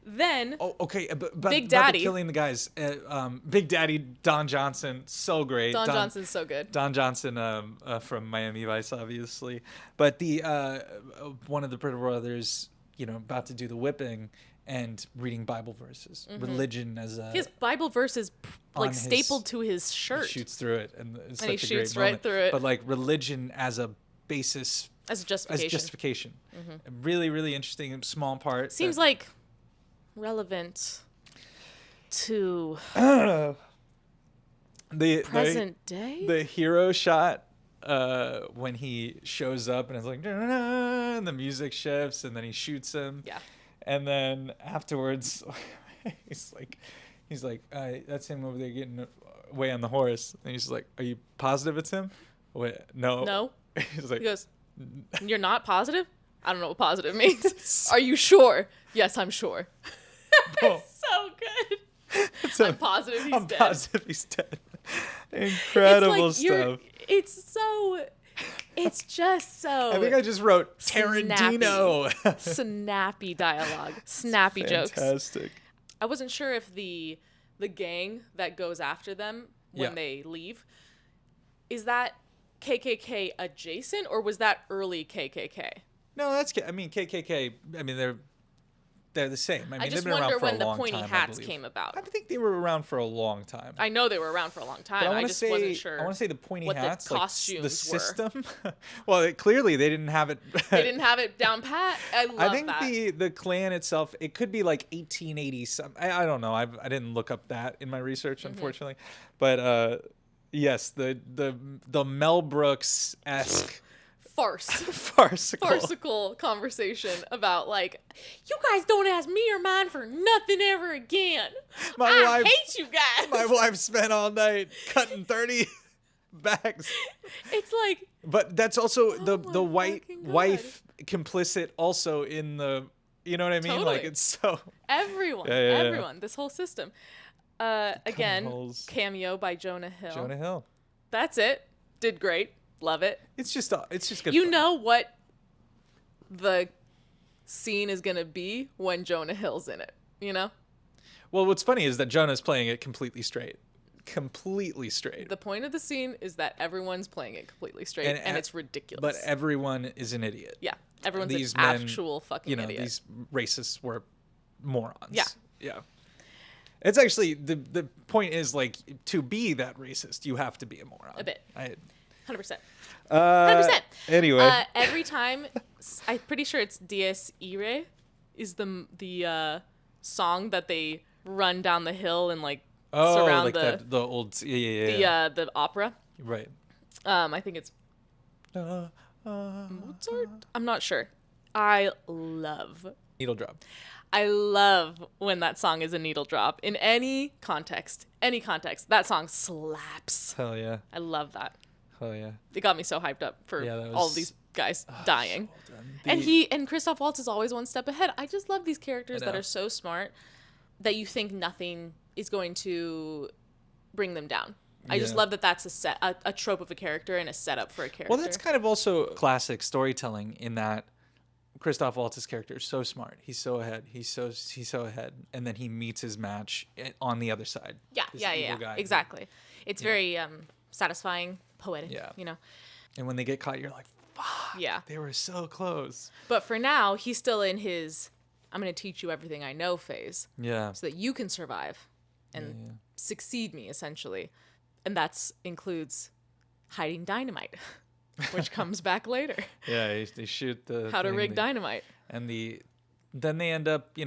Then, but Big Daddy killing the guys. Big Daddy Don Johnson, so great. Don Johnson's so good. Don Johnson from Miami Vice, obviously, but the one of the brothers, about to do the whipping and reading Bible verses, religion as a his Bible verses like stapled to his shirt. He shoots through it, and it's he such a shoots great moment. right through it. But like religion as a basis, as justification. Really, really interesting small part. Seems like relevant to the present day. The hero shot when he shows up and it's like, and the music shifts and then he shoots him. Yeah. And then afterwards, he's like, that's him over there getting away on the horse. And he's like, are you positive it's him? Wait, no. No. He's like, he goes, you're not positive? I don't know what positive means. Are you sure? Yes, I'm sure. It's so good. I'm positive he's dead. Positive he's dead. Incredible stuff. It's just so. I think I just wrote Tarantino. Snappy dialogue. Snappy jokes. Fantastic. I wasn't sure if the gang that goes after them when they leave, is that KKK adjacent or was that early KKK? No, that's. I mean, KKK. I mean, they're the same. I mean, I just they've been wonder around for when a the long pointy time, hats came about. I think they were around for a long time. I know they were around for a long time. I just wasn't sure. I want to say the pointy what hats, the costumes like the system. Well, clearly they didn't have it. They didn't have it down pat. I think that. the Klan itself, it could be like 1880 something. I don't know. I didn't look up that in my research, unfortunately. But yes, the Mel Brooks-esque. Farcical conversation about like, you guys don't ask me or mine for nothing ever again. I hate you guys. My wife spent all night cutting 30 bags. It's like, but that's also the white wife complicit also in the, you know what I mean? Totally. Like it's so everyone, this whole system. Again, cameo by Jonah Hill. That's it. Did great. Love it. It's just good. You know what the scene is gonna be when Jonah Hill's in it, you know? Well, what's funny is that Jonah's playing it completely straight. Completely straight. The point of the scene is that everyone's playing it completely straight, and it's ridiculous. But everyone is an idiot. Yeah, everyone's these an men, actual fucking idiot. These racists were morons. Yeah. It's actually the point is like to be that racist, you have to be a moron. A bit. 100%. 100%. Anyway. Every time, I'm pretty sure it's Dies Irae is the song that they run down the hill and like surround like the old the opera. Right. I think it's Mozart. I'm not sure. I love needle drop. I love when that song is a needle drop in any context. That song slaps. Hell yeah. I love that. Oh yeah, it got me so hyped up for all of these guys dying. So well and Christoph Waltz is always one step ahead. I just love these characters that are so smart that you think nothing is going to bring them down. I just love that that's a trope of a character and a setup for a character. Well, that's kind of also classic storytelling in that Christoph Waltz's character is so smart. He's so ahead. He's so ahead, and then he meets his match on the other side. Yeah. Exactly. It's very satisfying. Poetic, you know. And when they get caught, you're like, fuck. Yeah. They were so close. But for now, he's still in his, I'm going to teach you everything I know phase. Yeah. So that you can survive and succeed me, essentially. And that includes hiding dynamite. which comes back later. Yeah, they shoot the How to thing, rig dynamite. and then they end up,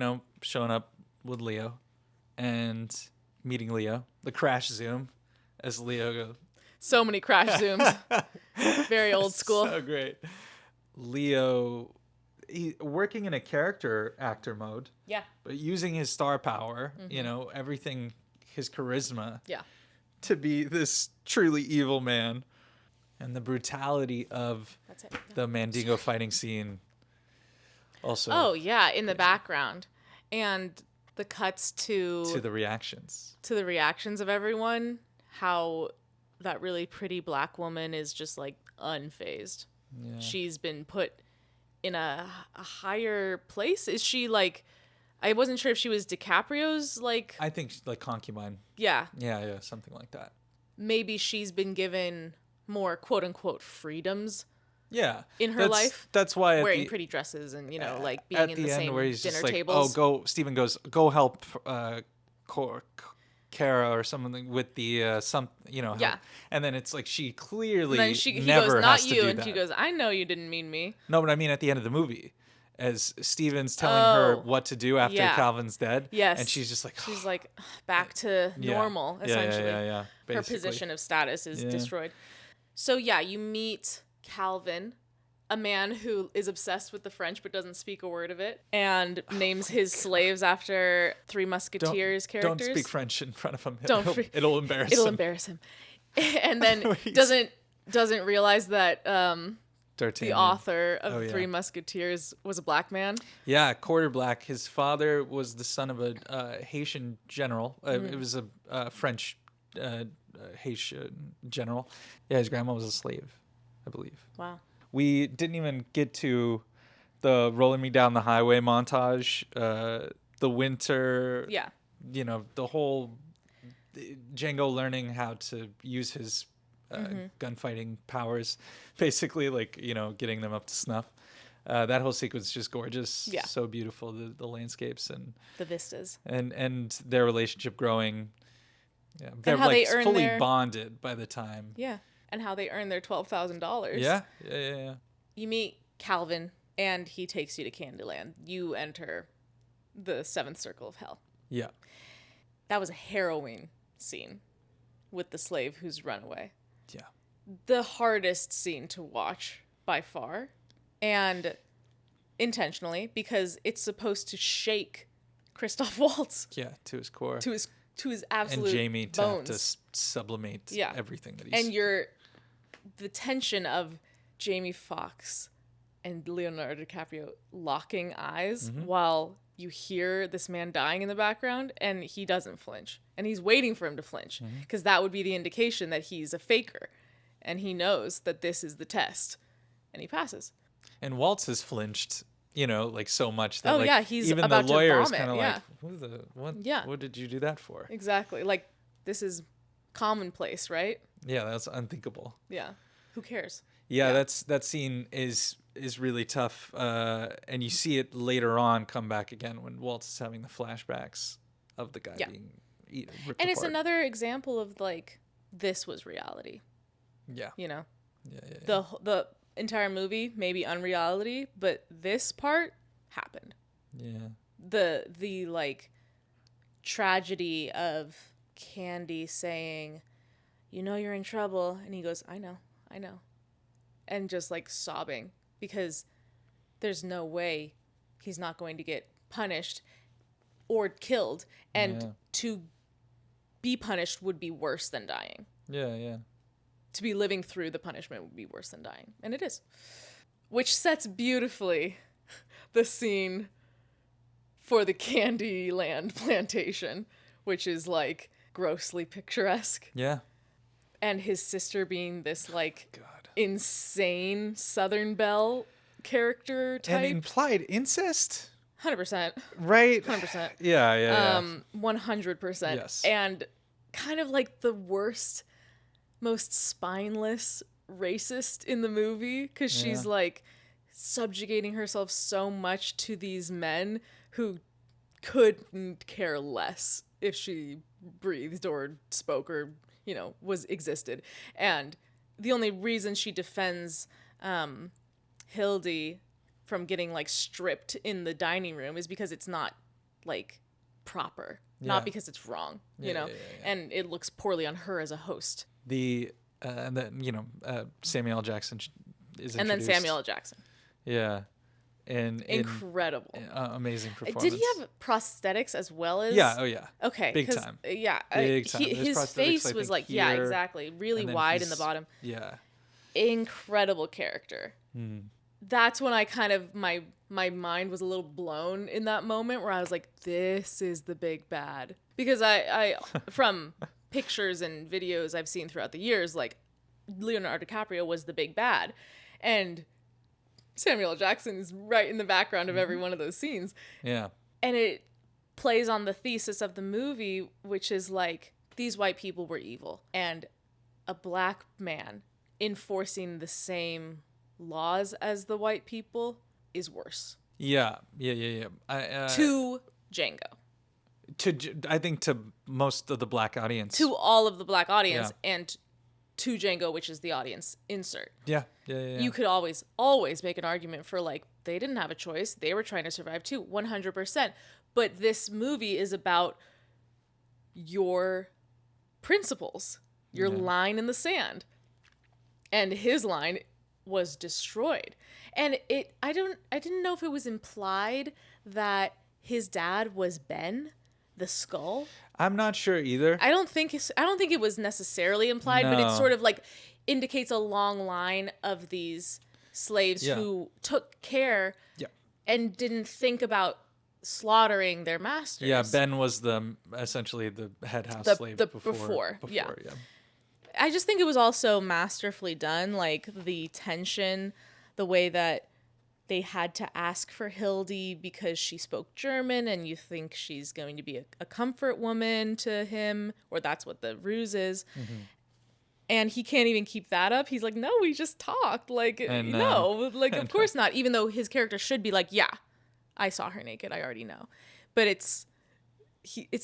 showing up with Leo and meeting Leo. The crash zoom as Leo goes. So many crash zooms. Very old school. So great. Leo, working in a character actor mode. Yeah. But using his star power, everything, his charisma. Yeah. To be this truly evil man. And the brutality of That's it. the Mandingo fighting scene. Also. Oh, yeah, in the background. And the cuts to the reactions. To the reactions of everyone. How that really pretty black woman is just like unfazed. Yeah. She's been put in a higher place. Is she like, I wasn't sure if she was DiCaprio's like. I think like concubine. Yeah. Yeah, something like that. Maybe she's been given more quote unquote freedoms. Yeah. In her life. That's why wearing pretty dresses and like being in the same where he's dinner just like, tables. Stephen goes, go help Kara or something with the Yeah. And then it's like she clearly and then he never goes, not has you, to do and that. she goes, I know you didn't mean me. No, but I mean at the end of the movie, as Stephen's telling her what to do after Calvin's dead. Yes. And she's just like, she's like back to normal, essentially. Yeah. Basically. Her position of status is destroyed. So yeah, you meet Calvin, a man who is obsessed with the French but doesn't speak a word of it, and names his slaves after Three Musketeers characters. Don't speak French in front of him. It'll embarrass him. And then doesn't realize that the author of Three Musketeers was a black man. Yeah, quarter black. His father was the son of a Haitian general. It was a French Haitian general. Yeah, his grandma was a slave, I believe. Wow. We didn't even get to the rolling me down the highway montage, the winter. Yeah. The whole Django learning how to use his gunfighting powers, basically, like, getting them up to snuff. That whole sequence is just gorgeous. Yeah. So beautiful, the landscapes and the vistas. And their relationship growing. Yeah. They're how like they earn fully bonded by the time. Yeah. And how they earn their $12,000. Yeah. You meet Calvin, and he takes you to Candyland. You enter the seventh circle of hell. Yeah. That was a harrowing scene with the slave who's run away. Yeah. The hardest scene to watch by far, and intentionally, because it's supposed to shake Christoph Waltz. Yeah, to his core. To his absolute and Jamie bones. To have to sublimate everything that he's... And the tension of Jamie Foxx and Leonardo DiCaprio locking eyes while you hear this man dying in the background, and he doesn't flinch. And he's waiting for him to flinch, because that would be the indication that he's a faker. And he knows that this is the test. And he passes. And Waltz has flinched, like so much that he's even about the lawyer to is vomit. kind of like, what did you do that for? Exactly. Like, this is commonplace, right? Yeah, that's unthinkable. Yeah. Who cares? Yeah, that scene is really tough. And you see it later on come back again when Waltz is having the flashbacks of the guy being ripped and apart. it's another example of like, this was reality. Yeah. Yeah. The entire movie may be unreality, but this part happened. Yeah. The like tragedy of Candy saying, you're in trouble, and he goes, I know, and just like sobbing, because there's no way he's not going to get punished or killed, and to be punished would be worse than dying. Yeah. To be living through the punishment would be worse than dying. And it is. Which sets beautifully the scene for the Candyland plantation, which is like grossly picturesque. Yeah. And his sister being this like insane Southern Belle character type. And implied incest? 100%. Right? 100%. Yeah. 100%. Yes. And kind of like the worst, most spineless racist in the movie, because she's like subjugating herself so much to these men who couldn't care less if she breathed or spoke or existed. And the only reason she defends Hildy from getting like stripped in the dining room is because it's not like proper, not because it's wrong, you know, and it looks poorly on her as a host. And then Samuel L. Jackson is introduced. And then Samuel L. Jackson. Yeah. And incredible, amazing performance. Did he have prosthetics as well as? Yeah. Oh yeah. Okay. Big time. Yeah. Big time. His face was like here, exactly, really wide in the bottom. Yeah. Incredible character. That's when I kind of my mind was a little blown in that moment where I was like, this is the big bad, because I from pictures and videos I've seen throughout the years, like Leonardo DiCaprio was the big bad, and Samuel L. Jackson is right in the background of every one of those scenes. Yeah. And it plays on the thesis of the movie, which is like, these white people were evil, and a black man enforcing the same laws as the white people is worse. Yeah. To Django. I think to most of the black audience. To all of the black audience, and to Django, which is the audience insert. Yeah. You could always make an argument for like, they didn't have a choice. They were trying to survive too, 100%. But this movie is about your principles, your line in the sand. And his line was destroyed. And I didn't know if it was implied that his dad was Ben, the skull. I'm not sure either. I don't think it was necessarily implied, but it sort of like indicates a long line of these slaves who took care and didn't think about slaughtering their masters. Yeah, Ben was essentially the head house slave before. Yeah. I just think it was also masterfully done, like the tension, the way that they had to ask for Hildy because she spoke German, and you think she's going to be a comfort woman to him, or that's what the ruse is. And he can't even keep that up. He's like, no, we just talked. Like, no, like, of course not. Even though his character should be like, yeah, I saw her naked. I already know. But it's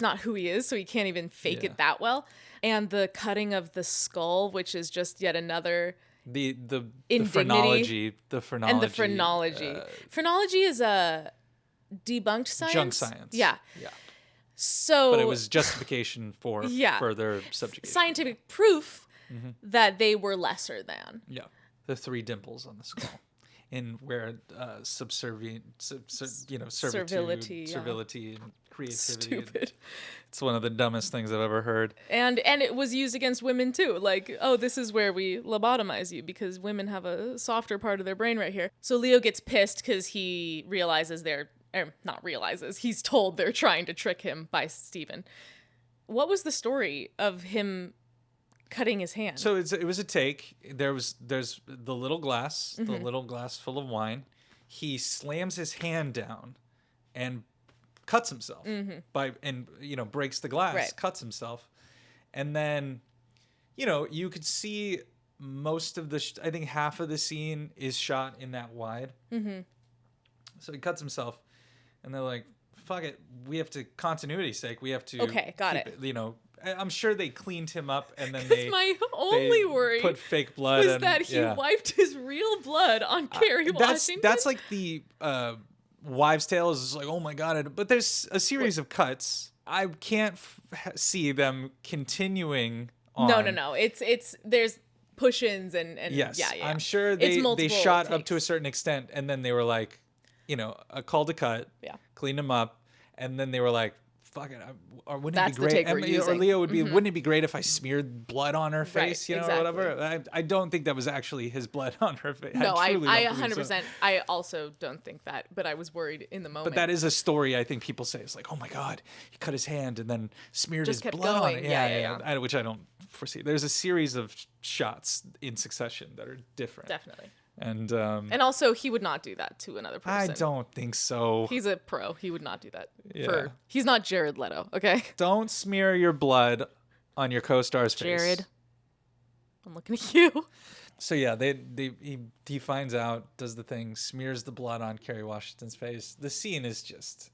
not who he is, so he can't even fake it that well. And the cutting of the skull, which is just yet another the phrenology. And the phrenology. Phrenology is a debunked science. Junk science. Yeah. So, but it was justification for further subjugation. Scientific proof that they were lesser than. Yeah. The 3 dimples on the skull. In where servility, and creativity. Stupid. It's one of the dumbest things I've ever heard. And it was used against women too. Like, oh, this is where we lobotomize you because women have a softer part of their brain right here. So Leo gets pissed because he realizes he's told they're trying to trick him by Steven. What was the story of him cutting his hand? So it was a take. There's the little glass, full of wine. He slams his hand down and cuts himself breaks the glass, cuts himself. And then, you could see most of I think half of the scene is shot in that wide. So he cuts himself and they're like, fuck it. We have to, continuity's sake, we have to. Okay, got it. I'm sure they cleaned him up and then my only worry put fake blood was that he wiped his real blood on Kerry Washington. That's like the wives' tale is like, oh my god! But there's a series of cuts. I can't see them continuing on. No. It's there's push-ins and yes, yeah. I'm sure they shot takes up to a certain extent and then they were like, a call to cut. Yeah. Cleaned them up, and then they were like, fuck it, or wouldn't it be great? Or Leo would be, wouldn't it be great if I smeared blood on her face, or whatever? I don't think that was actually his blood on her face. No, I 100%. I also don't think that, but I was worried in the moment. But that is a story I think people say. It's like, oh my god, he cut his hand and then smeared his blood on it. Yeah. Which I don't foresee. There's a series of shots in succession that are different. Definitely. And also he would not do that to another person. I don't think so. He's a pro. He would not do that. Yeah. He's not Jared Leto, okay? Don't smear your blood on your co-star's face. Jared, I'm looking at you. So yeah, he finds out, does the thing, smears the blood on Kerry Washington's face. The scene is just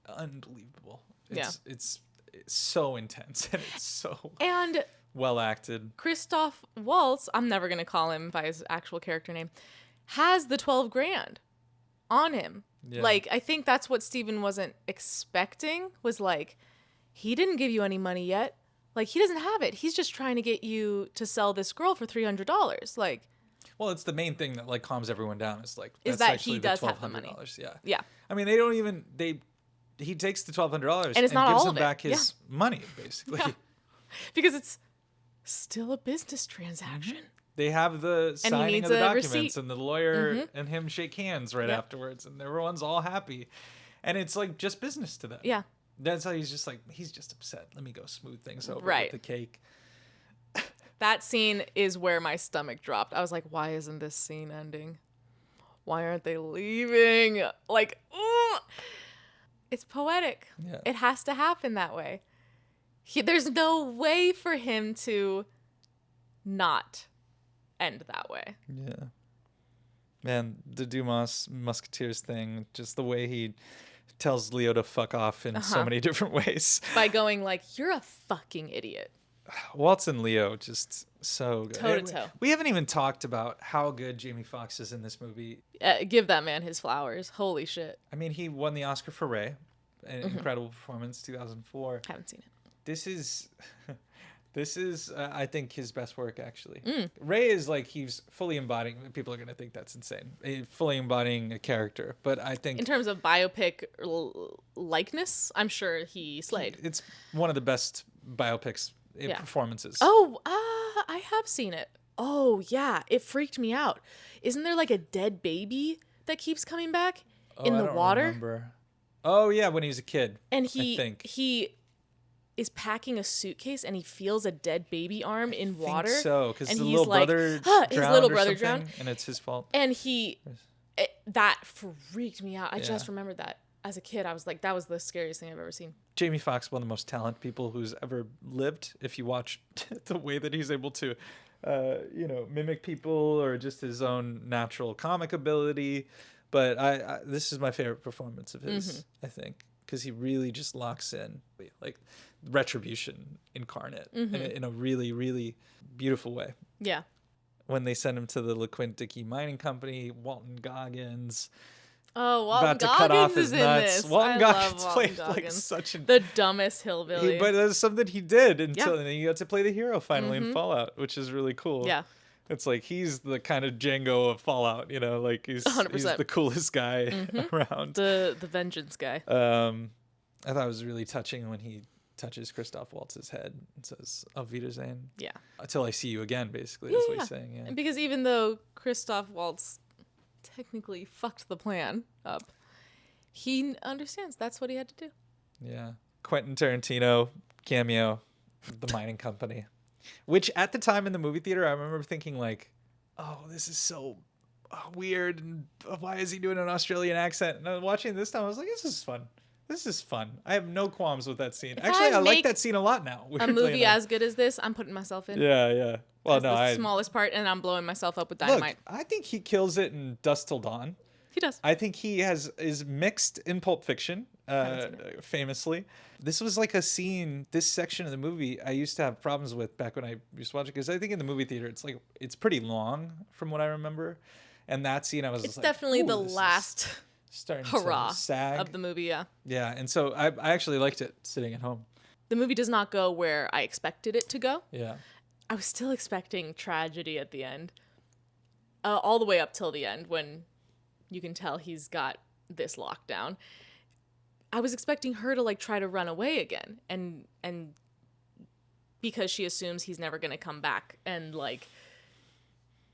unbelievable. It's so intense and it's so Well acted. Christoph Waltz, I'm never going to call him by his actual character name, has the 12 grand on him. Yeah. Like, I think that's what Steven wasn't expecting, was like, he didn't give you any money yet. Like, he doesn't have it. He's just trying to get you to sell this girl for $300. Like, well, it's the main thing that like calms everyone down. Is like is that's that actually he the does have the money. Yeah. Yeah. I mean, they don't even he takes the $1,200 And it's not gives all him of it. back his money basically. Yeah. Because it's still a business transaction. They have the And he signing needs of the a documents receipt. and the lawyer and him shake hands right Yep. afterwards, and everyone's all happy, and it's like just business to them. Yeah. That's how he's just upset. Let me go smooth things over Right. with the cake. That scene is where my stomach dropped. I was like, why isn't this scene ending? Why aren't they leaving? Like, ooh. It's poetic. Yeah. It has to happen that way. There's no way for him to not end that way. Yeah. Man, the Dumas Musketeers thing, just the way he tells Leo to fuck off in so many different ways. By going like, you're a fucking idiot. Waltz and Leo, just so good. Toe to toe. We haven't even talked about how good Jamie Foxx is in this movie. Give that man his flowers. Holy shit. I mean, he won the Oscar for Ray. An incredible performance, 2004. Haven't seen it. This is I think his best work actually. Ray is like he's fully embodying. People are gonna think that's insane. Fully embodying a character, but I think In terms of biopic likeness, I'm sure he slayed. it's one of the best biopics performances. Oh, I have seen it. Oh, yeah. It freaked me out. Isn't there like a dead baby that keeps coming back in I the don't water? remember. Oh yeah, when he was a kid. And I think. he is packing a suitcase and he feels a dead baby arm in water. Think so, because and the he's little like, brother his drowned little or brother something, drowned. and it's his fault. And that freaked me out. I Yeah. just remembered that. As a kid, I was like, that was the scariest thing I've ever seen. Jamie Foxx, one of the most talented people who's ever lived. If you watch the way that he's able to, mimic people or just his own natural comic ability. But I this is my favorite performance of his, I think, because he really just locks in, like retribution incarnate in a really, really beautiful way. Yeah. When they send him to the LeQuint Dickey Mining Company, Walton Goggins. Oh, Walton about to Goggins cut off is his in nuts. this. Walton I Goggins love played Walton like Goggins. such a the dumbest hillbilly. but that's something he did until Yeah. and then he got to play the hero finally in Fallout, which is really cool. Yeah. It's like he's the kind of Django of Fallout, like he's 100%. the coolest guy around. The vengeance guy. I thought it was really touching when he touches Christoph Waltz's head and says Auf Wiedersehen. Yeah. Until I see you again, basically. That's what he's saying. Yeah. Because even though Christoph Waltz technically fucked the plan up, he understands that's what he had to do. Yeah. Quentin Tarantino cameo, the mining company, which at the time in the movie theater, I remember thinking like, oh, this is so weird. And why is he doing an Australian accent? And I was watching this time. I was like, this is fun. This is fun. I have no qualms with that scene. Actually, I like that scene a lot now. A movie as good as this, I'm putting myself in. Yeah, yeah. Well, That's the smallest part, and I'm blowing myself up with dynamite. Look, I think he kills it in Dusk Till Dawn. He does. I think he is mixed in Pulp Fiction, famously. This was like a scene, this section of the movie I used to have problems with back when I used to watch it, because I think in the movie theater it's pretty long from what I remember. And that scene I was It's just definitely like, the last hurrah to sag. of the movie, yeah. Yeah, and so I actually liked it sitting at home. The movie does not go where I expected it to go. Yeah. I was still expecting tragedy at the end. All the way up till the end when you can tell he's got this lockdown. I was expecting her to try to run away again and because she assumes he's never going to come back and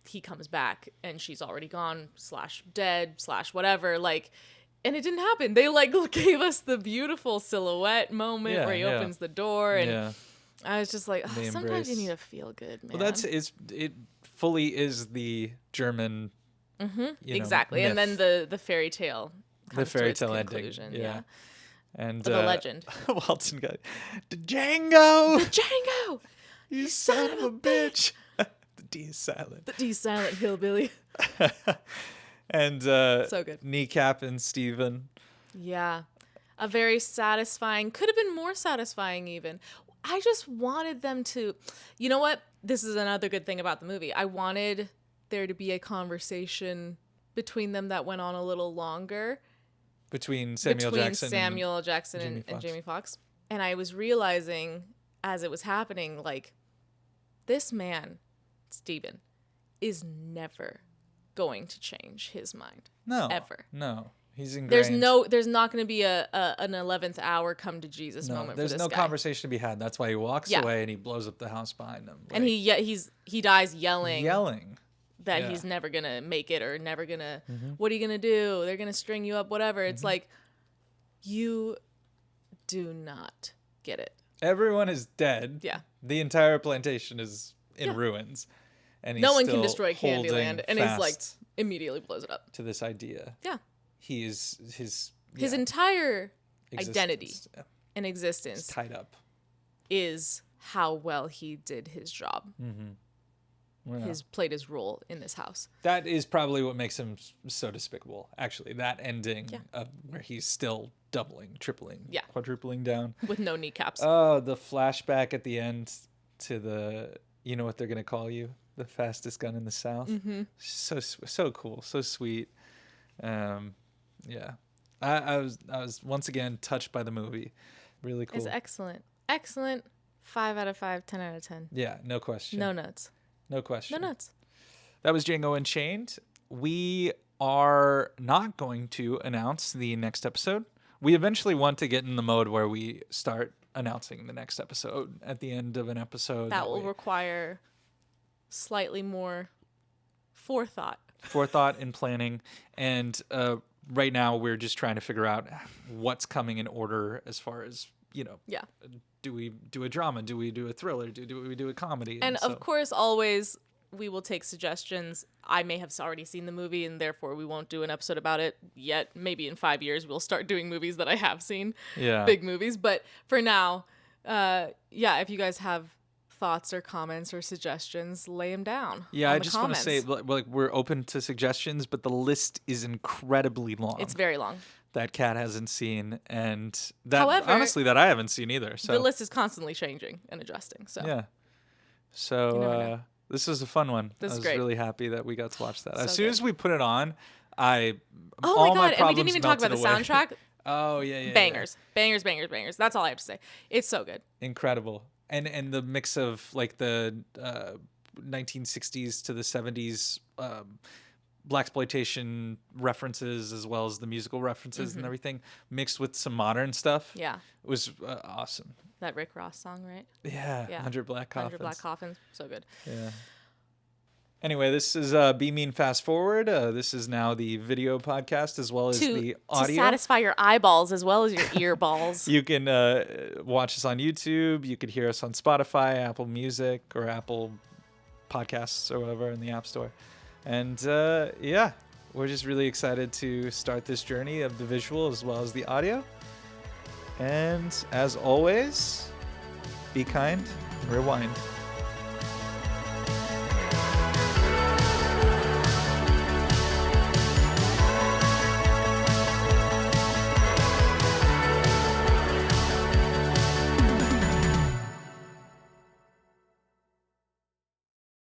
he comes back and she's already gone / dead / whatever and it didn't happen. They gave us the beautiful silhouette moment where he opens the door and I was just like, oh, sometimes you need to feel good, man. Well, it fully is the German exactly. myth. And then the fairy tale comes to its conclusion. ending. Yeah. And the legend. Walton got Django. The Django. You son of a bitch. The D is silent. The D silent hillbilly. And so good. Kneecap and Steven. Yeah. A very satisfying, could have been more satisfying even. I just wanted them to, you know what? This is another good thing about the movie. I wanted there to be a conversation between them that went on a little longer. Between Samuel Jackson and Jamie Foxx. And I was realizing as it was happening, like, this man, Steven, is never going to change his mind. No. Ever. No. He's ingrained. There's not going to be an 11th hour come to Jesus moment for this guy. There's no conversation to be had. That's why he walks away and he blows up the house behind him. Like, and he dies yelling. That Yeah. he's never going to make it or never going to, what are you going to do? They're going to string you up, whatever. It's like, you do not get it. Everyone is dead. Yeah. The entire plantation is in ruins. And he's no one still can destroy Candyland. And he's like, fast immediately blows it up. to this idea. Yeah. He is his entire existence, identity and existence tied up. is how well he did his job. Yeah. Played his role in this house. That is probably what makes him so despicable. Actually, that ending of where he's still doubling, tripling, quadrupling down with no kneecaps. Oh, the flashback at the end to the, you know what they're gonna call you, the fastest gun in the South. So cool, so sweet. Yeah, I was once again touched by the movie. Really cool. It's excellent. 5 out of 5, 10 out of 10. Yeah, no question. No nuts. No question. No nuts. That was Django Unchained. We are not going to announce the next episode. We eventually want to get in the mode where we start announcing the next episode at the end of an episode. That will require slightly more forethought. Forethought and planning. And right now we're just trying to figure out what's coming in order as far as, do we do a drama? Do we do a thriller? Do we do a comedy? And of course, always we will take suggestions. I may have already seen the movie and therefore we won't do an episode about it yet. Maybe in 5 years we'll start doing movies that I have seen. Yeah. Big movies. But for now, if you guys have thoughts or comments or suggestions, lay them down. Yeah, I just want to say, like, we're open to suggestions, but the list is incredibly long. It's very long. That Kat hasn't seen, and that However, honestly that I haven't seen either. So the list is constantly changing and adjusting. So yeah. So this was a fun one. This is I was great. really happy that we got to watch that. So as soon as we put it on, oh my god! And we didn't even talk about the soundtrack. Oh yeah. Bangers. That's all I have to say. It's so good. Incredible. And the mix of like the 1960s to the 70s blaxploitation references as well as the musical references and everything mixed with some modern stuff. Yeah. It was awesome. That Rick Ross song, right? Yeah. 100 Black Coffins. 100 Black Coffins. So good. Yeah. Anyway, this is Be Mean Fast Forward. This is now the video podcast as well as the audio. To satisfy your eyeballs as well as your ear balls. You can watch us on YouTube. You could hear us on Spotify, Apple Music, or Apple Podcasts or whatever in the App Store. And we're just really excited to start this journey of the visual as well as the audio. And as always, be kind and rewind.